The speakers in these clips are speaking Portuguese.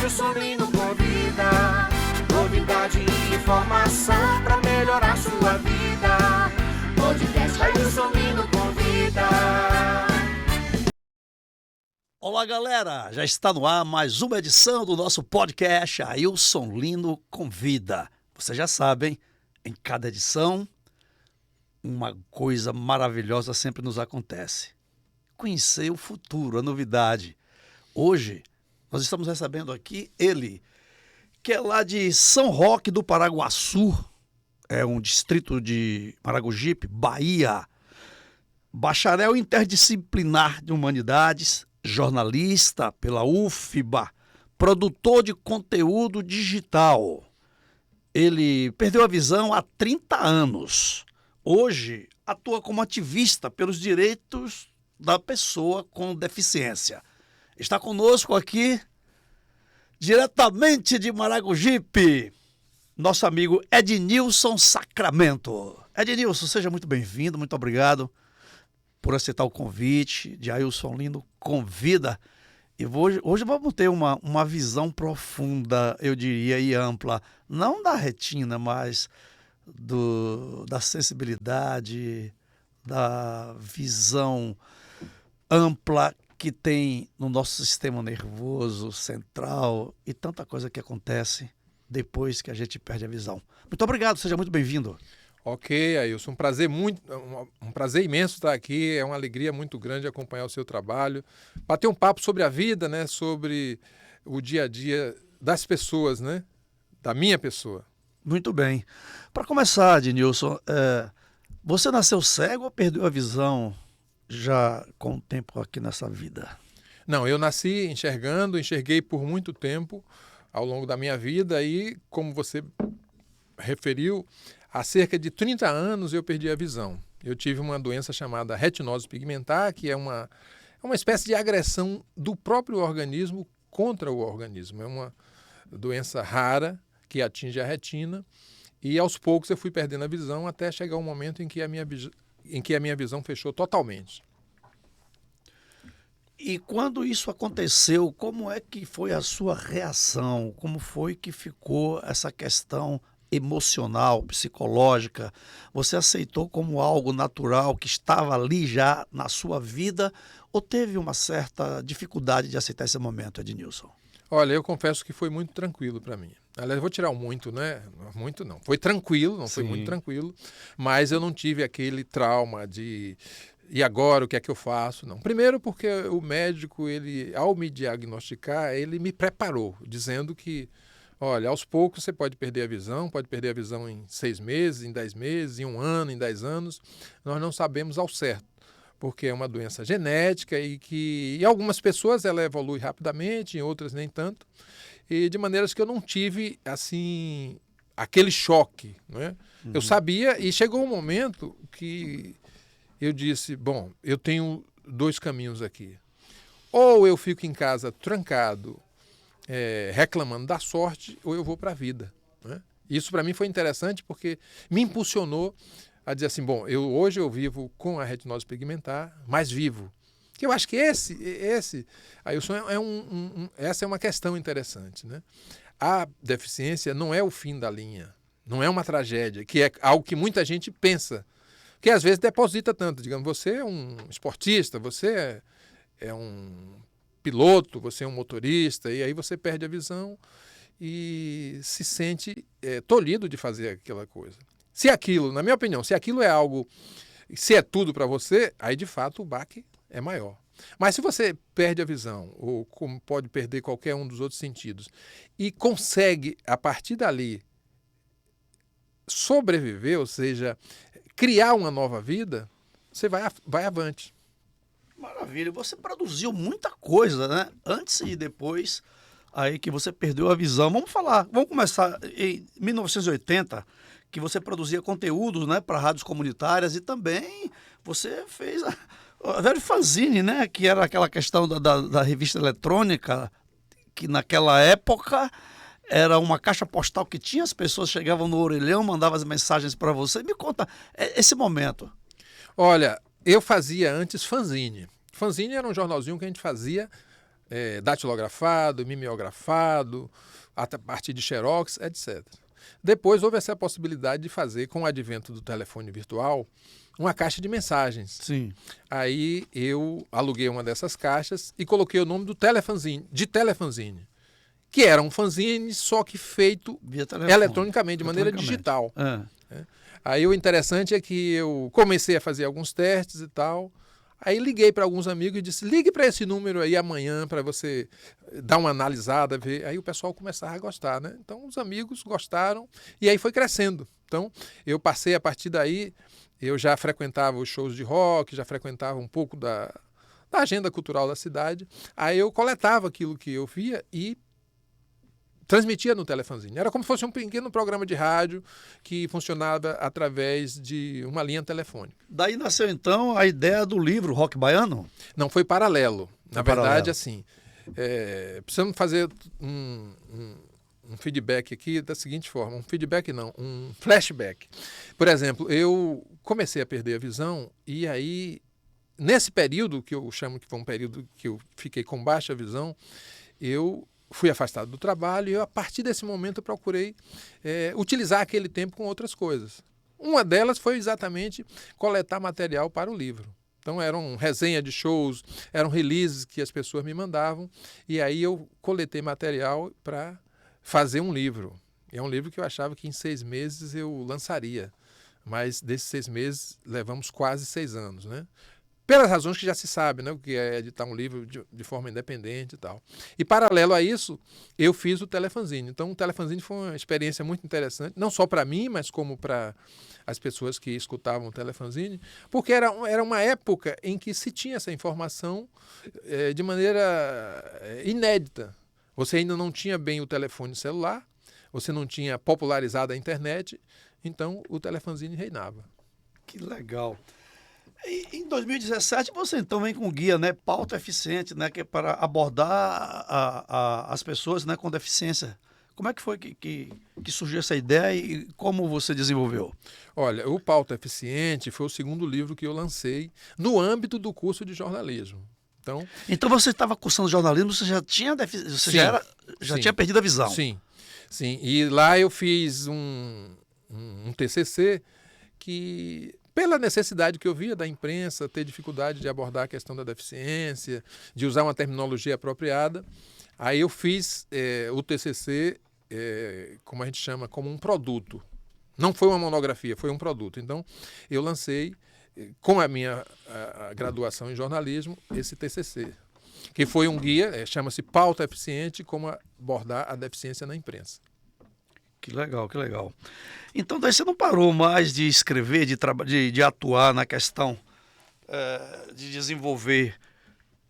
Ailson Lino convida. Novidade e informação pra melhorar sua vida. Podcast Ailson Lino convida. Olá, galera! Já está no ar mais uma edição do nosso podcast Ailson Lino Convida. Vocês já sabem, em cada edição, uma coisa maravilhosa sempre nos acontece. Conhecer o futuro, a novidade. Hoje, nós estamos recebendo aqui ele, que é lá de São Roque do Paraguaçu, é um distrito de Maragogipe, Bahia. Bacharel interdisciplinar de Humanidades, jornalista pela UFBA, produtor de conteúdo digital. Ele perdeu a visão há 30 anos. Hoje, atua como ativista pelos direitos da pessoa com deficiência. Está conosco aqui, diretamente de Maragogipe, nosso amigo Ednilson Sacramento. Ednilson, seja muito bem-vindo, muito obrigado por aceitar o convite de Ailson Lino Convida. E hoje vamos ter uma visão profunda, eu diria, e ampla, não da retina, mas da sensibilidade, da visão ampla que tem no nosso sistema nervoso central e tanta coisa que acontece depois que a gente perde a visão. Muito obrigado, seja muito bem-vindo. Ok, Ailson, um prazer imenso estar aqui, é uma alegria muito grande acompanhar o seu trabalho, bater um papo sobre a vida, né, sobre o dia a dia das pessoas, né, da minha pessoa. Muito bem. Para começar, Ednilson, você nasceu cego ou perdeu a visão já com o tempo aqui nessa vida? Não, eu nasci enxerguei por muito tempo ao longo da minha vida e, como você referiu, há cerca de 30 anos eu perdi a visão. Eu tive uma doença chamada retinose pigmentar, que é uma espécie de agressão do próprio organismo contra o organismo. É uma doença rara que atinge a retina e aos poucos eu fui perdendo a visão até chegar um momento em que a minha visão fechou totalmente. E quando isso aconteceu, como é que foi a sua reação? Como foi que ficou essa questão emocional, psicológica? Você aceitou como algo natural que estava ali já na sua vida ou teve uma certa dificuldade de aceitar esse momento, Ednilson? Olha, eu confesso que foi muito tranquilo para mim. Aliás, eu vou tirar o muito, né? Muito não. Foi tranquilo, não foi muito tranquilo, mas eu não tive aquele trauma de e agora o que é que eu faço? Não. Primeiro porque o médico, ele, ao me diagnosticar, ele me preparou, dizendo que, olha, aos poucos você pode perder a visão em 6 meses, em 10 meses, em 1 ano, em 10 anos. Nós não sabemos ao certo, porque é uma doença genética e que em algumas pessoas ela evolui rapidamente, em outras nem tanto. E de maneiras que eu não tive, assim, aquele choque, né? Uhum. Eu sabia e chegou um momento que eu disse, bom, eu tenho 2 caminhos aqui. Ou eu fico em casa trancado, reclamando da sorte, ou eu vou para a vida, né? Isso para mim foi interessante porque me impulsionou a dizer assim, bom, hoje eu vivo com a retinose pigmentar, mas vivo. Que eu acho que Ailson, essa é uma questão interessante, né? A deficiência não é o fim da linha, não é uma tragédia, que é algo que muita gente pensa, que às vezes deposita tanto. Digamos, você é um esportista, você é um piloto, você é um motorista, e aí você perde a visão e se sente tolhido de fazer aquela coisa. Se aquilo, na minha opinião, se aquilo é algo, se é tudo para você, aí de fato o baque é maior. Mas se você perde a visão, ou como pode perder qualquer um dos outros sentidos, e consegue, a partir dali, sobreviver, ou seja, criar uma nova vida, você vai avante. Maravilha. Você produziu muita coisa, né? Antes e depois aí que você perdeu a visão. Vamos começar em 1980, que você produzia conteúdos, né, para rádios comunitárias e também você fez a velho fanzine, né, que era aquela questão da revista eletrônica, que naquela época era uma caixa postal que tinha, as pessoas chegavam no orelhão, mandavam as mensagens para você. Me conta esse momento. Olha, eu fazia antes fanzine. Fanzine era um jornalzinho que a gente fazia datilografado, mimeografado, a partir de xerox, etc. Depois houve essa possibilidade de fazer, com o advento do telefone virtual, uma caixa de mensagens. Sim. Aí eu aluguei uma dessas caixas e coloquei o nome do telefanzine, de telefanzine, que era um fanzine, só que feito Via telefone. eletronicamente, de maneira digital. Aí o interessante é que eu comecei a fazer alguns testes e tal. Aí liguei para alguns amigos e disse, ligue para esse número aí amanhã para você dar uma analisada, ver. Aí o pessoal começava a gostar, né? Então os amigos gostaram e aí foi crescendo. Então eu passei a partir daí, eu já frequentava os shows de rock, já frequentava um pouco da agenda cultural da cidade. Aí eu coletava aquilo que eu via e transmitia no telefanzine. Era como se fosse um pequeno programa de rádio que funcionava através de uma linha telefônica. Daí nasceu, então, a ideia do livro Rock Baiano? Não, foi paralelo. Na verdade, paralelo. assim, precisamos fazer um feedback aqui da seguinte forma. Um feedback não, um flashback. Por exemplo, eu comecei a perder a visão e aí, nesse período, que eu chamo que foi um período que eu fiquei com baixa visão, eu fui afastado do trabalho e a partir desse momento eu procurei utilizar aquele tempo com outras coisas. Uma delas foi exatamente coletar material para o livro. Então eram resenha de shows, eram releases que as pessoas me mandavam e aí eu coletei material para fazer um livro. E é um livro que eu achava que em 6 meses eu lançaria, mas desses 6 meses levamos quase 6 anos, né? Pelas razões que já se sabe, né? O que é editar um livro de forma independente e tal. E paralelo a isso, eu fiz o telefanzine. Então o telefanzine foi uma experiência muito interessante, não só para mim, mas como para as pessoas que escutavam o telefanzine, porque era uma época em que se tinha essa informação de maneira inédita. Você ainda não tinha bem o telefone celular, você não tinha popularizado a internet, então o telefanzine reinava. Que legal. E em 2017 você então vem com um guia, né, pauta eficiente, né, que é para abordar as pessoas, né, com deficiência. Como é que foi que surgiu essa ideia e como você desenvolveu? Olha, o Pauta Eficiente foi o segundo livro que eu lancei no âmbito do curso de jornalismo. Então você estava cursando jornalismo, você já tinha tinha perdido a visão? Sim. E lá eu fiz um TCC que, pela necessidade que eu via da imprensa ter dificuldade de abordar a questão da deficiência, de usar uma terminologia apropriada, aí eu fiz o TCC, como a gente chama, como um produto. Não foi uma monografia, foi um produto. Então, eu lancei, com a minha graduação em jornalismo, esse TCC, que foi um guia, chama-se Pauta Eficiente, como abordar a deficiência na imprensa. Que legal, que legal. Então, daí você não parou mais de escrever, de atuar na questão de desenvolver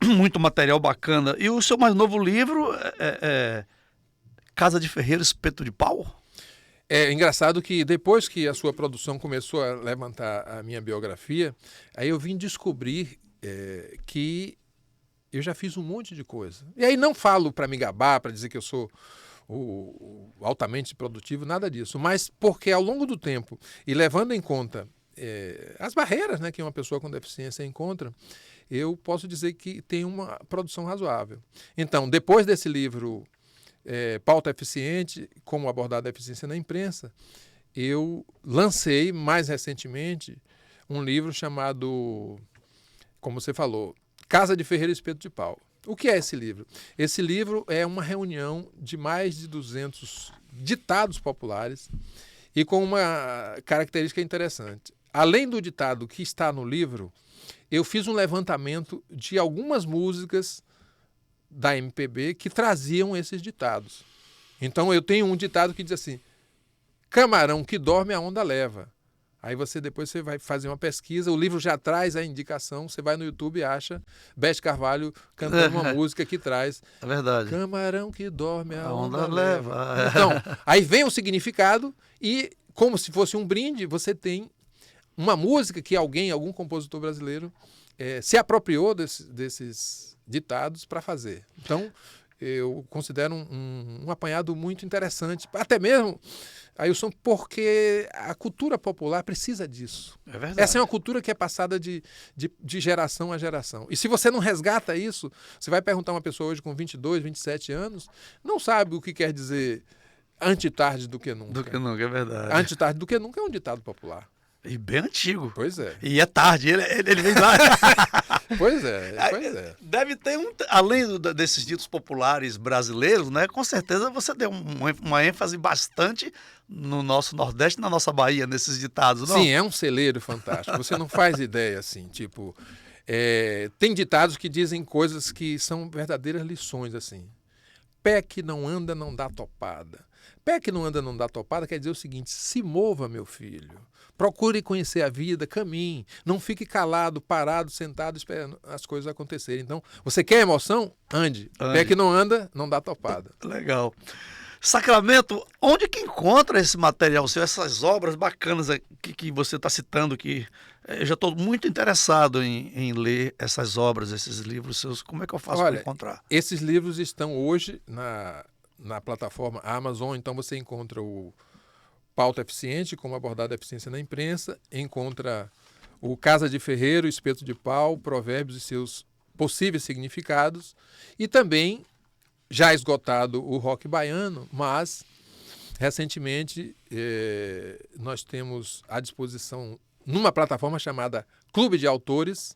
muito material bacana. E o seu mais novo livro é Casa de Ferreiro, Espeto de Pau? É engraçado que depois que a sua produção começou a levantar a minha biografia, aí eu vim descobrir que eu já fiz um monte de coisa. E aí não falo para me gabar, para dizer que eu sou o altamente produtivo, nada disso. Mas porque ao longo do tempo, e levando em conta as barreiras, né, que uma pessoa com deficiência encontra, eu posso dizer que tem uma produção razoável. Então, depois desse livro Pauta Eficiente, como abordar a deficiência na imprensa, eu lancei mais recentemente um livro chamado, como você falou, Casa de Ferreiro Espeto de Pau. O que é esse livro? Esse livro é uma reunião de mais de 200 ditados populares e com uma característica interessante. Além do ditado que está no livro, eu fiz um levantamento de algumas músicas da MPB que traziam esses ditados. Então eu tenho um ditado que diz assim: camarão que dorme a onda leva. Aí depois você vai fazer uma pesquisa, o livro já traz a indicação, você vai no YouTube e acha Beth Carvalho cantando uma música que traz É verdade. camarão que dorme a onda onda leva. leva. Então, aí vem o significado e, como se fosse um brinde, você tem uma música que algum compositor brasileiro se apropriou desses ditados para fazer. Então, eu considero um apanhado muito interessante. Até mesmo, Ailson, porque a cultura popular precisa disso. É verdade. Essa é uma cultura que é passada de geração a geração. E se você não resgata isso, você vai perguntar a uma pessoa hoje com 22, 27 anos, não sabe o que quer dizer antes tarde do que nunca. Do que nunca, é verdade. Antes tarde do que nunca é um ditado popular. E bem antigo. Pois é. E é tarde, ele vem lá. Pois é. Deve ter, além desses ditos populares brasileiros, né? Com certeza você deu uma ênfase bastante no nosso Nordeste, na nossa Bahia, nesses ditados, não? Sim, é um celeiro fantástico. Você não faz ideia, assim, tipo... tem ditados que dizem coisas que são verdadeiras lições, assim. Pé que não anda, não dá topada. Pé que não anda, não dá topada quer dizer o seguinte: se mova, meu filho. Procure conhecer a vida, caminhe. Não fique calado, parado, sentado, esperando as coisas acontecerem. Então, você quer emoção? Ande. Pé que não anda, não dá topada. Legal. Sacramento, onde que encontra esse material seu, essas obras bacanas que você está citando, que eu já estou muito interessado em ler essas obras, esses livros seus. Como é que eu faço para encontrar? Esses livros estão hoje na plataforma Amazon, então você encontra o Pauta Eficiente, como abordar a eficiência na imprensa, encontra o Casa de Ferreiro, Espeto de Pau, Provérbios e seus possíveis significados, e também, já esgotado, o Rock Baiano, mas recentemente nós temos à disposição, numa plataforma chamada Clube de Autores,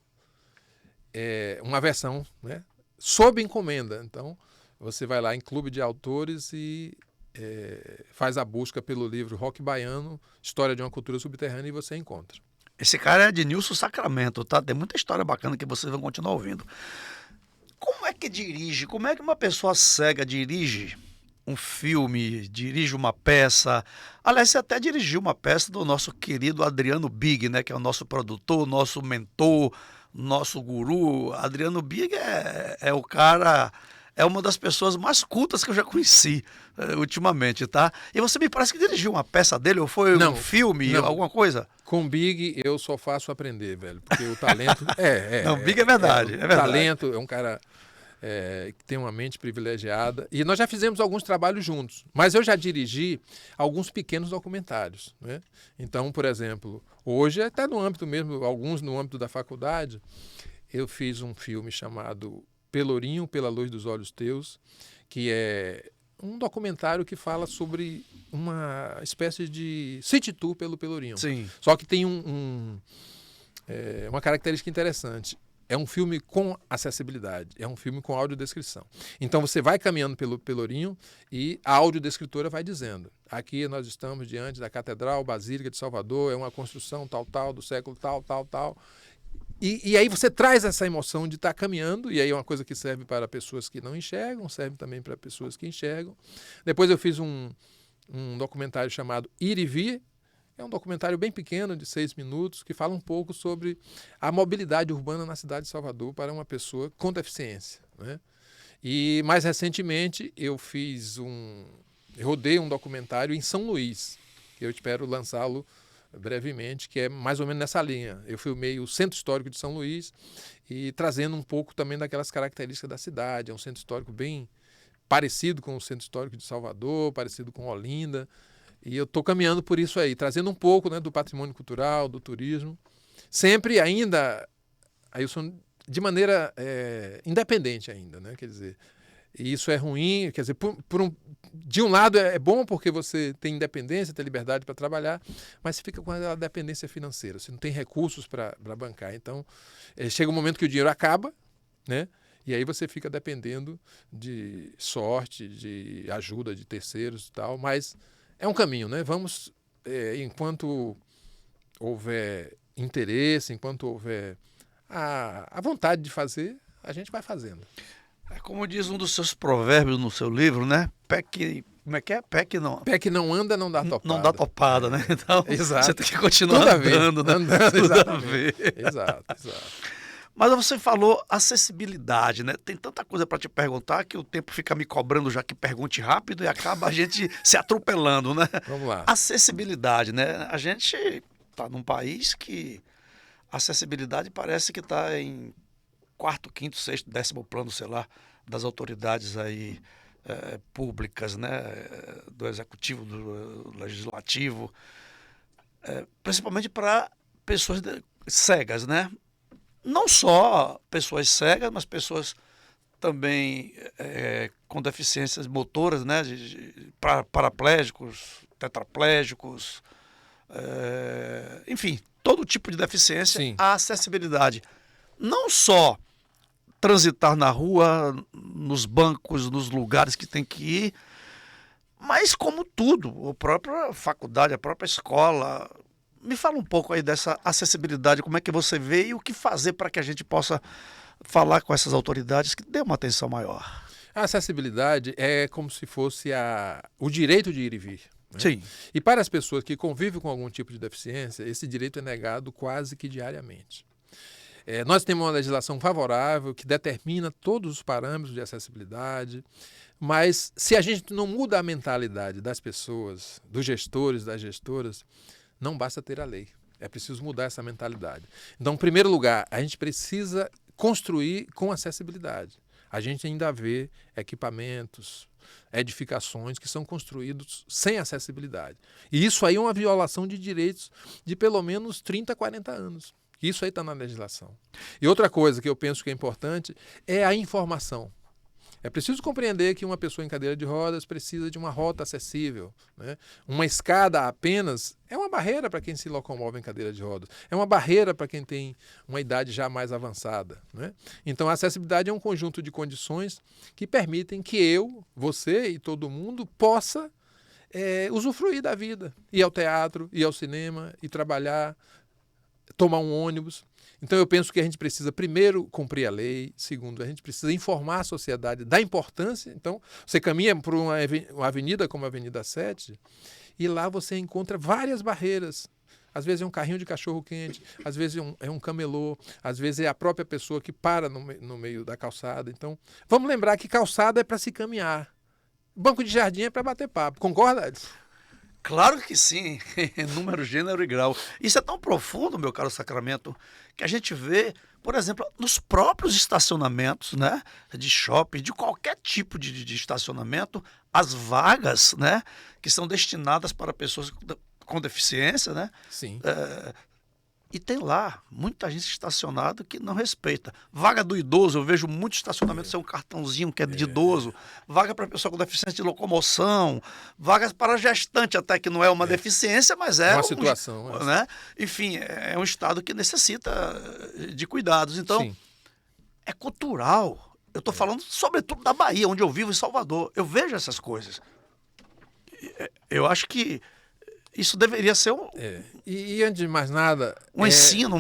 uma versão, né, sob encomenda. Então, você vai lá em Clube de Autores e faz a busca pelo livro Rock Baiano, História de uma Cultura Subterrânea, e você encontra. Esse cara é de Nilson Sacramento, tá? Tem muita história bacana que vocês vão continuar ouvindo. Como é que dirige? Como é que uma pessoa cega dirige um filme, dirige uma peça? Aliás, você até dirigiu uma peça do nosso querido Adriano Big, né? Que é o nosso produtor, nosso mentor, nosso guru. Adriano Big é o cara... É uma das pessoas mais cultas que eu já conheci ultimamente, tá? E você me parece que dirigiu uma peça dele, ou foi um filme, alguma coisa? Com Big eu só faço aprender, velho, porque o talento... Não, Big é verdade, é verdade. Talento, é um cara que tem uma mente privilegiada. E nós já fizemos alguns trabalhos juntos, mas eu já dirigi alguns pequenos documentários, né? Então, por exemplo, hoje, até no âmbito mesmo, alguns no âmbito da faculdade, eu fiz um filme chamado Pelourinho, Pela Luz dos Olhos Teus, que é um documentário que fala sobre uma espécie de city tour pelo Pelourinho. Sim. Só que tem uma característica interessante. É um filme com acessibilidade, é um filme com audiodescrição. Então você vai caminhando pelo Pelourinho e a audiodescritora vai dizendo: aqui nós estamos diante da Catedral Basílica de Salvador, é uma construção tal, do século tal. E aí você traz essa emoção de estar caminhando, e aí é uma coisa que serve para pessoas que não enxergam, serve também para pessoas que enxergam. Depois eu fiz um documentário chamado Ir e Vir. É um documentário bem pequeno, de 6 minutos, que fala um pouco sobre a mobilidade urbana na cidade de Salvador para uma pessoa com deficiência, né? E mais recentemente eu rodei um documentário em São Luís, que eu espero lançá-lo brevemente, que é mais ou menos nessa linha. Eu filmei o Centro Histórico de São Luís e trazendo um pouco também daquelas características da cidade. É um centro histórico bem parecido com o Centro Histórico de Salvador, parecido com Olinda. E eu estou caminhando por isso aí, trazendo um pouco, né, do patrimônio cultural, do turismo. Sempre ainda, Ailson, de maneira independente ainda, né? Quer dizer, e isso é ruim, quer dizer, de um lado é bom porque você tem independência, tem liberdade para trabalhar, mas você fica com a dependência financeira, você não tem recursos para bancar. Então, chega um momento que o dinheiro acaba, né? E aí você fica dependendo de sorte, de ajuda de terceiros e tal, mas é um caminho, né? Vamos, enquanto houver interesse, enquanto houver a vontade de fazer, a gente vai fazendo. É como diz um dos seus provérbios no seu livro, né? Como é que é? Pé que não anda, não dá topada. Não dá topada, né? Então, exato. Você tem que continuar andando, né? Andando, Tudo exatamente. a ver. Exato. Mas você falou acessibilidade, né? Tem tanta coisa para te perguntar que o tempo fica me cobrando já que pergunte rápido e acaba a gente se atropelando, né? Vamos lá. Acessibilidade, né? A gente está num país que a acessibilidade parece que está em 4º, 6º, 10º plano, sei lá, das autoridades aí públicas, né, do executivo, do legislativo, principalmente para pessoas cegas, né? Não só pessoas cegas, mas pessoas também com deficiências motoras, né, paraplégicos, tetraplégicos, enfim, todo tipo de deficiência, Sim. a acessibilidade. Não só transitar na rua, nos bancos, nos lugares que tem que ir, mas como tudo, a própria faculdade, a própria escola. Me fala um pouco aí dessa acessibilidade, como é que você vê e o que fazer para que a gente possa falar com essas autoridades que dê uma atenção maior. A acessibilidade é como se fosse o direito de ir e vir. Né? Sim. E para as pessoas que convivem com algum tipo de deficiência, esse direito é negado quase que diariamente. Nós temos uma legislação favorável que determina todos os parâmetros de acessibilidade, mas se a gente não muda a mentalidade das pessoas, dos gestores, das gestoras, não basta ter a lei. É preciso mudar essa mentalidade. Então, em primeiro lugar, a gente precisa construir com acessibilidade. A gente ainda vê equipamentos, edificações que são construídos sem acessibilidade. E isso aí é uma violação de direitos de pelo menos 30, 40 anos. Isso aí está na legislação. E outra coisa que eu penso que é importante é a informação. É preciso compreender que uma pessoa em cadeira de rodas precisa de uma rota acessível. Né? Uma escada apenas é uma barreira para quem se locomove em cadeira de rodas. É uma barreira para quem tem uma idade já mais avançada. Né? Então, a acessibilidade é um conjunto de condições que permitem que eu, você e todo mundo possa usufruir da vida. Ir ao teatro, ir ao cinema, ir trabalhar, tomar um ônibus. Então, eu penso que a gente precisa, primeiro, cumprir a lei. Segundo, a gente precisa informar a sociedade da importância. Então, você caminha por uma avenida como a Avenida 7 e lá você encontra várias barreiras. Às vezes é um carrinho de cachorro-quente, às vezes é um camelô, às vezes é a própria pessoa que para no meio da calçada. Então, vamos lembrar que calçada é para se caminhar. Banco de jardim é para bater papo. Concorda, Edson? Claro que sim, número, gênero e grau. Isso é tão profundo, meu caro Sacramento, que a gente vê, por exemplo, nos próprios estacionamentos, né, de shopping, de qualquer tipo de estacionamento, as vagas, né, que são destinadas para pessoas com deficiência, né? Sim. E tem lá muita gente estacionada que não respeita. Vaga do idoso, eu vejo muito estacionamento ser um cartãozinho que é de idoso. Vaga para pessoa com deficiência de locomoção. Vagas para gestante até, que não é uma deficiência, mas é uma situação. Né? Enfim, é um estado que necessita de cuidados. Então, Sim. é cultural. Eu estou falando sobretudo da Bahia, onde eu vivo, em Salvador. Eu vejo essas coisas. Eu acho que isso deveria ser E antes de mais nada... um ensino,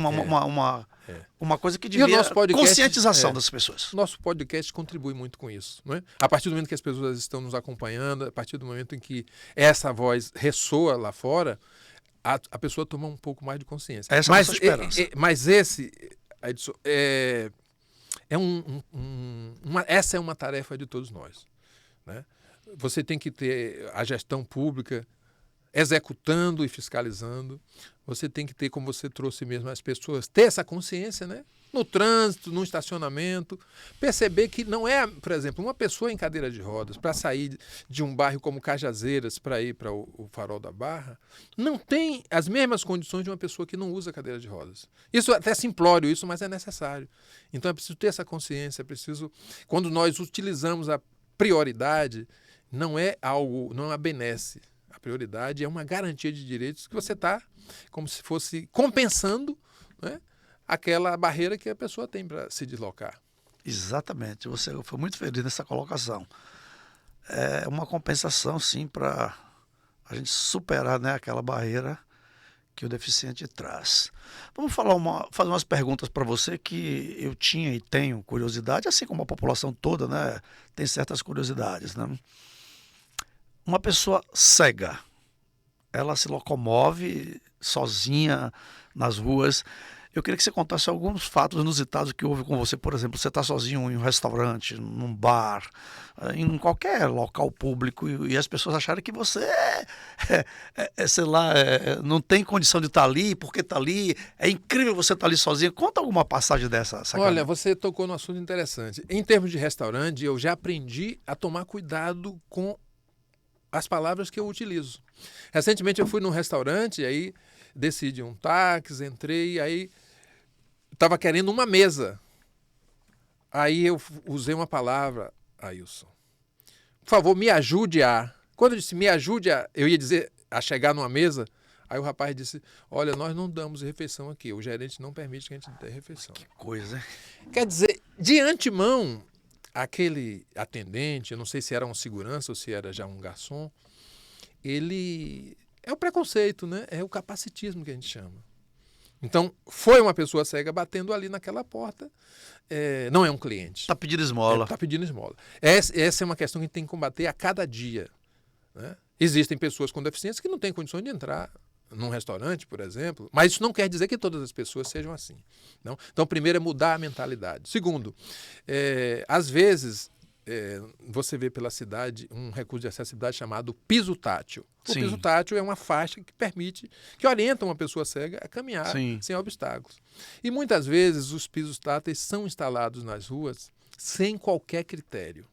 uma coisa que devia... conscientização das pessoas. Nosso podcast contribui muito com isso. Não é? A partir do momento que as pessoas estão nos acompanhando, a partir do momento em que essa voz ressoa lá fora, a pessoa toma um pouco mais de consciência. Essa é a nossa esperança. Mas esse, Edson, essa é uma tarefa de todos nós. Né? Você tem que ter a gestão pública executando e fiscalizando. Você tem que ter, como você trouxe mesmo, as pessoas ter essa consciência, né? No trânsito, no estacionamento, perceber que não é, por exemplo, uma pessoa em cadeira de rodas para sair de um bairro como Cajazeiras para ir para o Farol da Barra, não tem as mesmas condições de uma pessoa que não usa cadeira de rodas. Isso até é simplório, mas é necessário. Então é preciso ter essa consciência, é preciso, quando nós utilizamos a prioridade, não é uma benesse. A prioridade é uma garantia de direitos que você está como se fosse compensando, né, aquela barreira que a pessoa tem para se deslocar. Exatamente. Você foi muito feliz nessa colocação. É uma compensação, sim, para a gente superar, né, aquela barreira que o deficiente traz. Vamos fazer umas perguntas para você que eu tinha e tenho curiosidade, assim como a população toda, né, tem certas curiosidades, né? Uma pessoa cega, ela se locomove sozinha nas ruas Eu queria que você contasse alguns fatos inusitados que houve com você. Por exemplo, você está sozinho em um restaurante, num bar, em qualquer local público e as pessoas acharem que você sei lá, não tem condição de estar ali, porque está ali. É incrível você estar ali sozinho. Conta alguma passagem dessa. Olha, você tocou num assunto interessante. Em termos de restaurante, eu já aprendi a tomar cuidado com as palavras que eu utilizo. Recentemente eu fui num restaurante, aí decidi um táxi, entrei, aí estava querendo uma mesa. Aí eu usei uma palavra, Ailson. Por favor, me ajude a... Quando eu disse me ajude a... Eu ia dizer a chegar numa mesa. Aí o rapaz disse, olha, nós não damos refeição aqui. O gerente não permite que a gente dê refeição. Que coisa, hein? Quer dizer, de antemão, aquele atendente, eu não sei se era um segurança ou se era já um garçom, ele... É o preconceito, né? É o capacitismo que a gente chama. Então, foi uma pessoa cega batendo ali naquela porta, não é um cliente. Está pedindo esmola. Está pedindo esmola. Essa é uma questão que a gente tem que combater a cada dia. Né? Existem pessoas com deficiência que não têm condições de entrar num restaurante, por exemplo, mas isso não quer dizer que todas as pessoas sejam assim. Não? Então, primeiro é mudar a mentalidade. Segundo, às vezes... você vê pela cidade um recurso de acessibilidade chamado piso tátil. O Sim. piso tátil é uma faixa que permite, que orienta uma pessoa cega a caminhar Sim. sem obstáculos. E muitas vezes os pisos táteis são instalados nas ruas sem qualquer critério.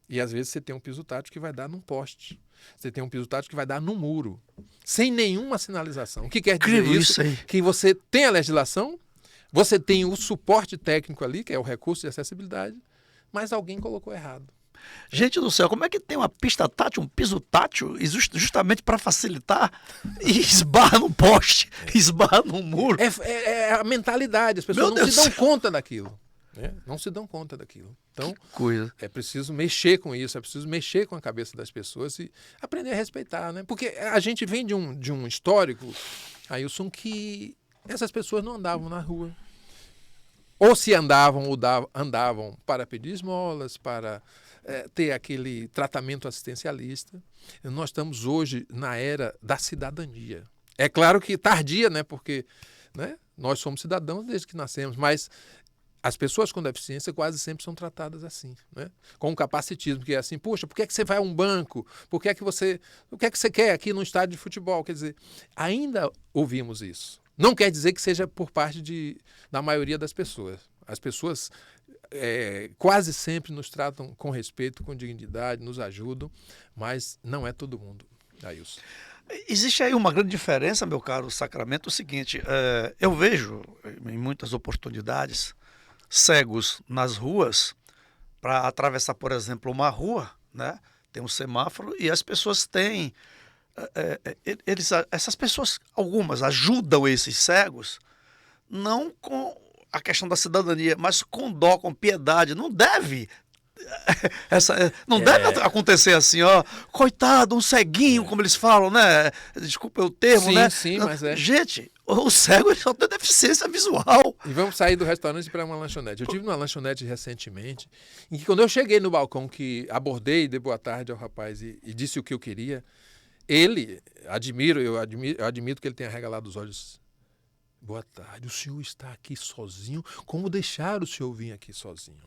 E às vezes você tem um piso tátil que vai dar num poste. Você tem um piso tátil que vai dar num muro, sem nenhuma sinalização. O que quer dizer isso? Aí. Que você tem a legislação, você tem o suporte técnico ali, que é o recurso de acessibilidade, mas alguém colocou errado. Gente do céu, como é que tem uma pista tátil, um piso tátil, justamente para facilitar e esbarra no poste, esbarra no muro? É a mentalidade, as pessoas não se dão conta daquilo. Né? Não se dão conta daquilo. Então, coisa. É preciso mexer com isso, é preciso mexer com a cabeça das pessoas e aprender a respeitar. Né? Porque a gente vem de um histórico, Ailson, que essas pessoas não andavam na rua. Ou se andavam para pedir esmolas, para ter aquele tratamento assistencialista. Nós estamos hoje na era da cidadania. É claro que tardia, né? Porque nós somos cidadãos desde que nascemos, mas as pessoas com deficiência quase sempre são tratadas assim, né? Com o capacitismo, que é assim, puxa, por que você vai a um banco? O que é que você quer aqui no estádio de futebol? Quer dizer, ainda ouvimos isso. Não quer dizer que seja por parte da maioria das pessoas. As pessoas quase sempre nos tratam com respeito, com dignidade, nos ajudam, mas não é todo mundo, Ailson. Existe aí uma grande diferença, meu caro Sacramento, o seguinte, eu vejo em muitas oportunidades cegos nas ruas para atravessar, por exemplo, uma rua, né? Tem um semáforo e as pessoas têm... essas pessoas, algumas, ajudam esses cegos, não com a questão da cidadania, mas com dó, com piedade. Não deve deve acontecer assim, ó, coitado, um ceguinho, como eles falam, né? Desculpa o termo, sim, né? Sim, mas é. Gente, o cego ele só tem deficiência visual. E vamos sair do restaurante para uma lanchonete. Eu tive numa lanchonete recentemente, em que quando eu cheguei no balcão, que abordei, dei boa tarde ao rapaz e disse o que eu queria, ele, eu admito que ele tenha regalado os olhos. Boa tarde, o senhor está aqui sozinho? Como deixar o senhor vir aqui sozinho?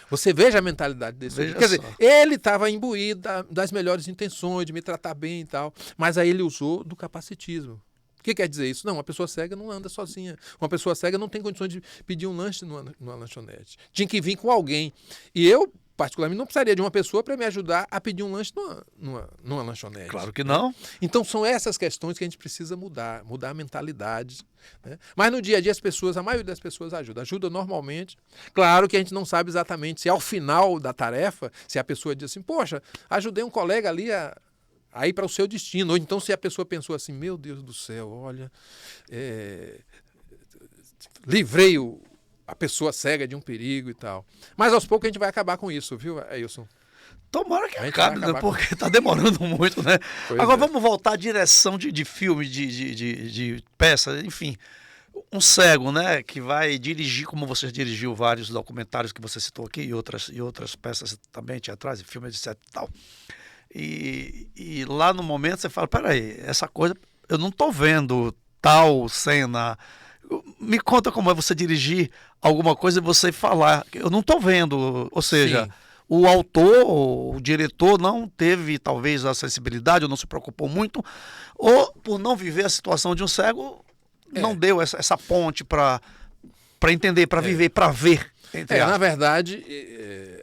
Você veja a mentalidade desse. Quer dizer, ele estava imbuído das melhores intenções, de me tratar bem e tal, mas aí ele usou do capacitismo. O que quer dizer isso? Não, uma pessoa cega não anda sozinha. Uma pessoa cega não tem condições de pedir um lanche numa lanchonete. Tinha que vir com alguém. E eu, particularmente, não precisaria de uma pessoa para me ajudar a pedir um lanche numa lanchonete. Claro que não. Então, são essas questões que a gente precisa mudar a mentalidade. Né? Mas no dia a dia, a maioria das pessoas ajuda normalmente. Claro que a gente não sabe exatamente se ao final da tarefa, se a pessoa diz assim, poxa, ajudei um colega ali a ir para o seu destino. Ou então se a pessoa pensou assim, meu Deus do céu, olha, livrei a pessoa cega de um perigo e tal. Mas aos poucos a gente vai acabar com isso, viu, Ailson? Tomara que acabe, né? Porque está demorando muito, né? Agora vamos voltar à direção de filme, de peça, enfim. Um cego, né? Que vai dirigir, como você dirigiu vários documentários que você citou aqui, e outras peças também, teatrais, filmes, etc e tal. E lá no momento você fala, peraí, essa coisa, eu não estou vendo tal cena. me conta como é você dirigir alguma coisa e você falar. Eu não estou vendo, ou seja, Sim. o autor, o diretor não teve talvez a sensibilidade, ou não se preocupou muito, ou por não viver a situação de um cego, não deu essa ponte para entender, para viver, para ver. Na verdade,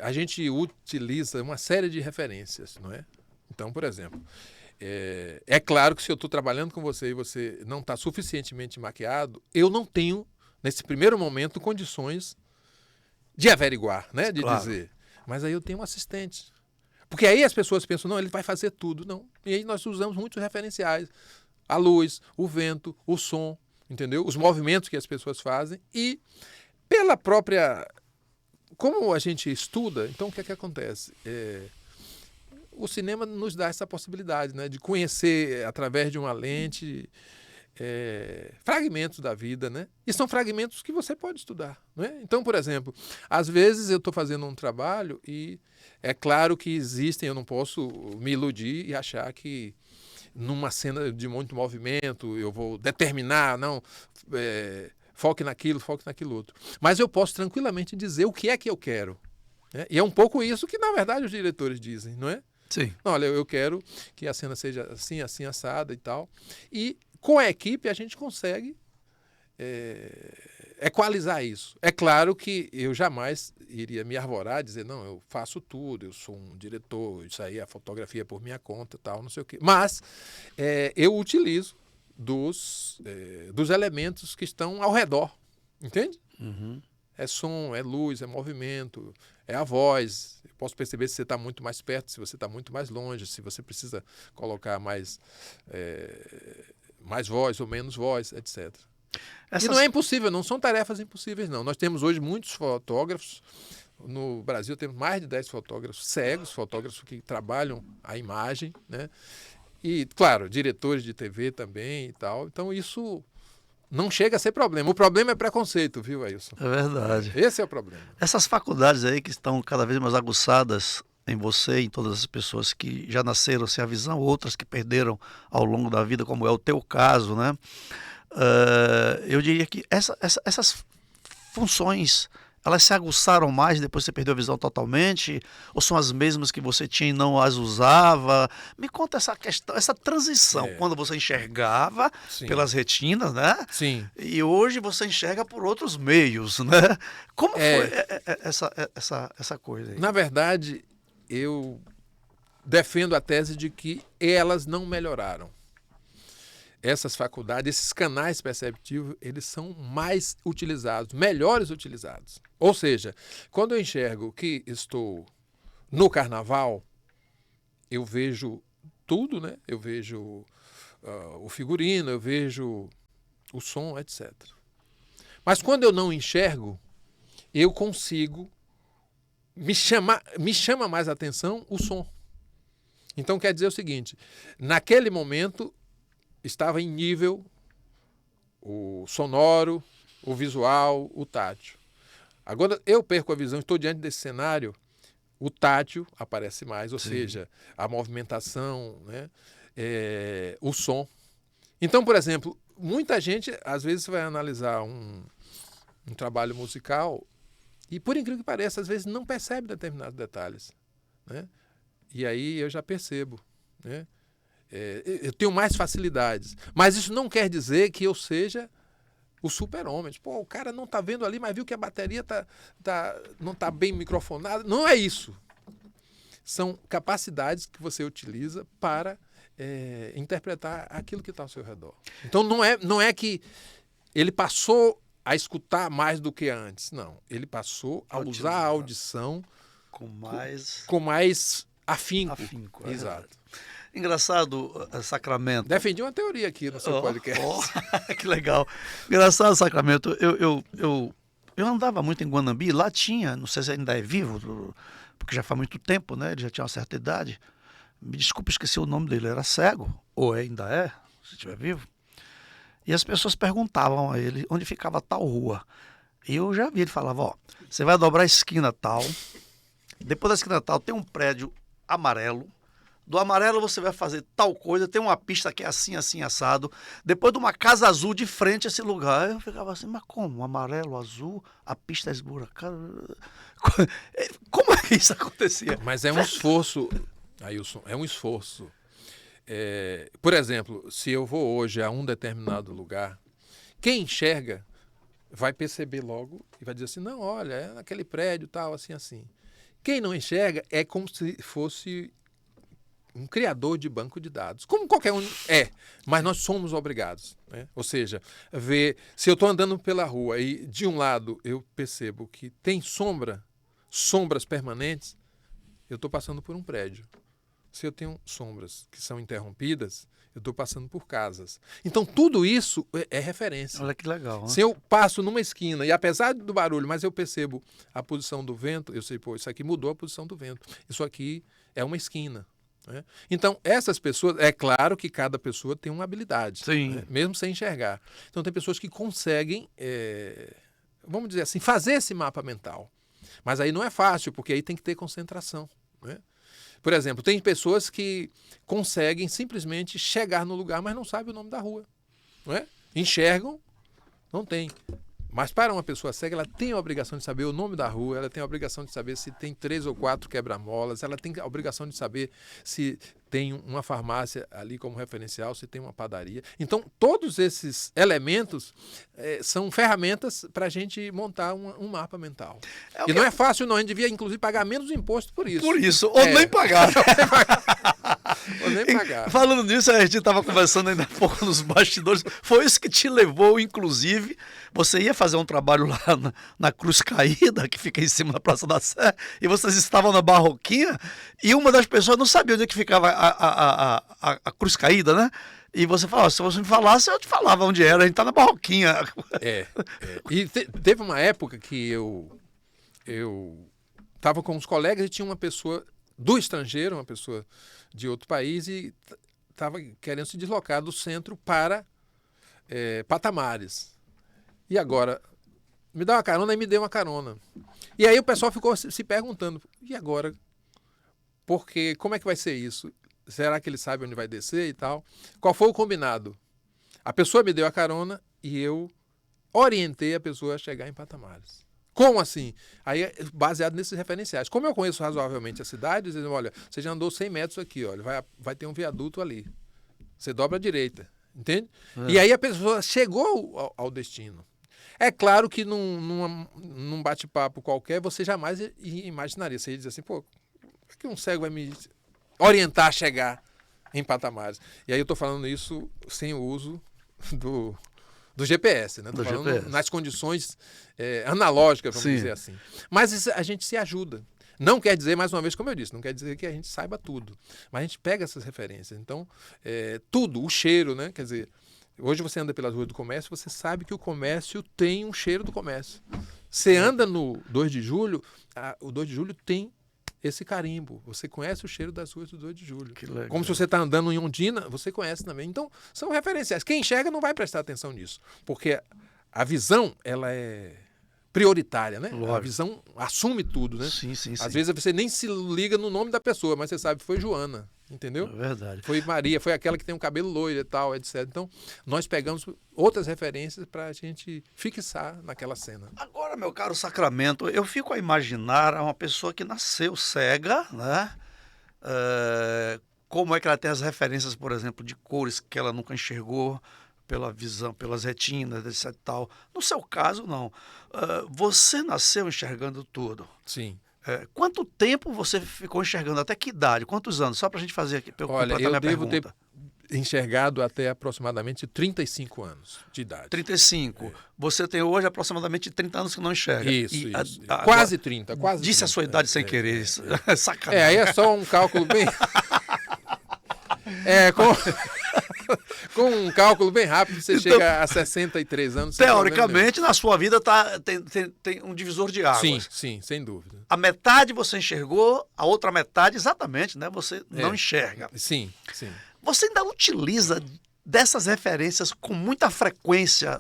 a gente utiliza uma série de referências, não é? Então, por exemplo, é claro que se eu estou trabalhando com você e você não está suficientemente maquiado, eu não tenho, nesse primeiro momento, condições de averiguar, né? De Claro. dizer. Mas aí eu tenho um assistente. Porque aí as pessoas pensam, não, ele vai fazer tudo. Não. E aí nós usamos muitos referenciais. A luz, o vento, o som, entendeu? Os movimentos que as pessoas fazem e pela própria... Como a gente estuda, então o que é que acontece? O cinema nos dá essa possibilidade, né, de conhecer através de uma lente fragmentos da vida, né? E são fragmentos que você pode estudar, né? Então, por exemplo, às vezes eu estou fazendo um trabalho e é claro que existem, eu não posso me iludir e achar que numa cena de muito movimento eu vou determinar, não, foque naquilo outro. Mas eu posso tranquilamente dizer o que é que eu quero, né? E é um pouco isso que, na verdade, os diretores dizem, não é? Sim. Não, olha, eu quero que a cena seja assim, assim, assada e tal. E com a equipe a gente consegue equalizar isso. É claro que eu jamais iria me arvorar e dizer, não, eu faço tudo, eu sou um diretor, isso aí, a fotografia é por minha conta e tal, não sei o quê. Mas eu utilizo dos elementos que estão ao redor, entende? Uhum. É som, é luz, é movimento, é a voz. Eu posso perceber se você está muito mais perto, se você está muito mais longe, se você precisa colocar mais voz ou menos voz, etc. E não é impossível, não são tarefas impossíveis, não. Nós temos hoje muitos fotógrafos. No Brasil temos mais de 10 fotógrafos cegos, fotógrafos que trabalham a imagem, né? E, claro, diretores de TV também e tal. Então, isso não chega a ser problema. O problema é preconceito, viu, Ailson? É verdade. Esse é o problema. Essas faculdades aí que estão cada vez mais aguçadas em você e em todas as pessoas que já nasceram sem a visão, outras que perderam ao longo da vida, como é o teu caso, né? Eu diria que essas funções, elas se aguçaram mais depois que você perdeu a visão totalmente? Ou são as mesmas que você tinha e não as usava? Me conta essa questão, essa transição, quando você enxergava pelas retinas, né? Sim. E hoje você enxerga por outros meios, né? Como foi essa coisa aí? Na verdade, eu defendo a tese de que elas não melhoraram. Essas faculdades, esses canais perceptivos, eles são mais utilizados, melhores utilizados. Ou seja, quando eu enxergo que estou no carnaval, eu vejo tudo, né? Eu vejo o figurino, eu vejo o som, etc. Mas quando eu não enxergo, eu consigo... Me chama mais a atenção o som. Então, quer dizer o seguinte, naquele momento... estava em nível o sonoro, o visual, o tátil. Agora eu perco a visão, estou diante desse cenário, o tátil aparece mais, ou seja, a movimentação, né? O som. Então, por exemplo, muita gente às vezes vai analisar um trabalho musical e, por incrível que pareça, às vezes não percebe determinados detalhes, né? E aí eu já percebo, né? Eu tenho mais facilidades. Mas isso não quer dizer que eu seja o super-homem. Pô, o cara não está vendo ali, mas viu que a bateria não está bem microfonada. Não é isso. São capacidades que você utiliza para interpretar aquilo que está ao seu redor. Então, não é que ele passou a escutar mais do que antes. Não. Ele passou a usar a audição com mais afinco. Exato. Engraçado, Sacramento. Defendi uma teoria aqui no seu podcast. Que legal. Engraçado, Sacramento. Eu andava muito em Guanambi, lá tinha, não sei se ainda é vivo, porque já faz muito tempo, né? Ele já tinha uma certa idade. Me desculpe, esqueci o nome dele, era cego, ou ainda é, se estiver vivo. E as pessoas perguntavam a ele onde ficava tal rua. E eu já vi, ele falava, você vai dobrar a esquina tal, depois da esquina tal tem um prédio amarelo, do amarelo você vai fazer tal coisa, tem uma pista que é assim, assim, assado. Depois de uma casa azul de frente a esse lugar. Eu ficava assim, mas como? Amarelo, azul, a pista é esburacada. Como é que isso acontecia? Mas é um esforço, Ailson, é um esforço. Por exemplo, se eu vou hoje a um determinado lugar, quem enxerga vai perceber logo e vai dizer assim, não, olha, é naquele prédio tal, assim, assim. Quem não enxerga é como se fosse um criador de banco de dados. Como qualquer um mas nós somos obrigados. Né? Ou seja, se eu estou andando pela rua e de um lado eu percebo que tem sombras permanentes, eu estou passando por um prédio. Se eu tenho sombras que são interrompidas, eu estou passando por casas. Então, tudo isso é referência. Olha que legal. Né? Se eu passo numa esquina e apesar do barulho, mas eu percebo a posição do vento, eu sei, isso aqui mudou a posição do vento. Isso aqui é uma esquina. Né? Então, essas pessoas, é claro que cada pessoa tem uma habilidade, né? Mesmo sem enxergar. Então, tem pessoas que conseguem, vamos dizer assim, fazer esse mapa mental. Mas aí não é fácil, porque aí tem que ter concentração. Né? Por exemplo, tem pessoas que conseguem simplesmente chegar no lugar, mas não sabem o nome da rua. Não é? Enxergam, não tem. Mas para uma pessoa cega, ela tem a obrigação de saber o nome da rua, ela tem a obrigação de saber se tem 3 ou 4 quebra-molas, ela tem a obrigação de saber se tem uma farmácia ali como referencial, se tem uma padaria. Então, todos esses elementos são ferramentas para a gente montar um mapa mental. E não é fácil, não. A gente devia, inclusive, pagar menos imposto por isso. Por isso, ou nem pagar. Ou nem pagar. Falando nisso, a gente estava conversando ainda há pouco nos bastidores. Foi isso que te levou, inclusive, você ia fazer um trabalho lá na Cruz Caída, que fica em cima da Praça da Sé, e vocês estavam na Barroquinha, e uma das pessoas não sabia onde é que ficava a Cruz Caída, né? E você falou, se você me falasse, eu te falava onde era, a gente tá na Barroquinha. E teve uma época que eu estava com uns colegas e tinha uma pessoa do estrangeiro, uma pessoa de outro país, e estava querendo se deslocar do centro para Patamares. E agora, me dá uma carona, e me deu uma carona. E aí o pessoal ficou se perguntando, e agora? Porque como é que vai ser isso? Será que ele sabe onde vai descer e tal? Qual foi o combinado? A pessoa me deu a carona e eu orientei a pessoa a chegar em Patamares. Como assim? Aí, baseado nesses referenciais. Como eu conheço razoavelmente a cidade, dizendo, olha, você já andou 100 metros aqui, olha, vai ter um viaduto ali. Você dobra à direita, entende? E aí a pessoa chegou ao destino. É claro que num bate-papo qualquer, você jamais imaginaria. Você ia dizer assim, pô, como é que um cego vai me orientar a chegar em Patamares? E aí eu estou falando isso sem o uso do GPS, né? Estou falando GPS. Nas condições analógicas, vamos dizer assim. Mas a gente se ajuda. Não quer dizer, mais uma vez, como eu disse, não quer dizer que a gente saiba tudo. Mas a gente pega essas referências. Então, tudo, o cheiro, né? Quer dizer, hoje você anda pelas ruas do comércio, você sabe que o comércio tem um cheiro do comércio. Você anda no 2 de julho, o 2 de julho tem esse carimbo. Você conhece o cheiro das ruas do 2 de julho. Que legal. Como se você está andando em Ondina, você conhece também. Então, são referenciais. Quem enxerga não vai prestar atenção nisso, porque a visão, ela é prioritária, né? Lógico. A visão assume tudo, né? Sim. Às vezes você nem se liga no nome da pessoa, mas você sabe que foi Joana, entendeu? É verdade. Foi Maria, foi aquela que tem um cabelo loiro e tal, etc. Então, nós pegamos outras referências para a gente fixar naquela cena. Agora, meu caro Sacramento, eu fico a imaginar uma pessoa que nasceu cega, né? Como é que ela tem as referências, por exemplo, de cores que ela nunca enxergou, pela visão, pelas retinas, etc. Tal. No seu caso, não. Você nasceu enxergando tudo. Sim. Quanto tempo você ficou enxergando? Até que idade? Quantos anos? Só para a gente fazer aqui. Olha, eu devo ter enxergado até aproximadamente 35 anos de idade. 35. Você tem hoje aproximadamente 30 anos que não enxerga. Isso. Quase 30. Disse 30. A sua idade sem querer. Isso. Sacanagem. Aí é só um cálculo bem... Com um cálculo bem rápido, você chega a 63 anos. Teoricamente, na sua vida tem um divisor de águas. Sim, sem dúvida. A metade você enxergou, a outra metade, exatamente, né? Você não enxerga. Sim. Você ainda utiliza dessas referências com muita frequência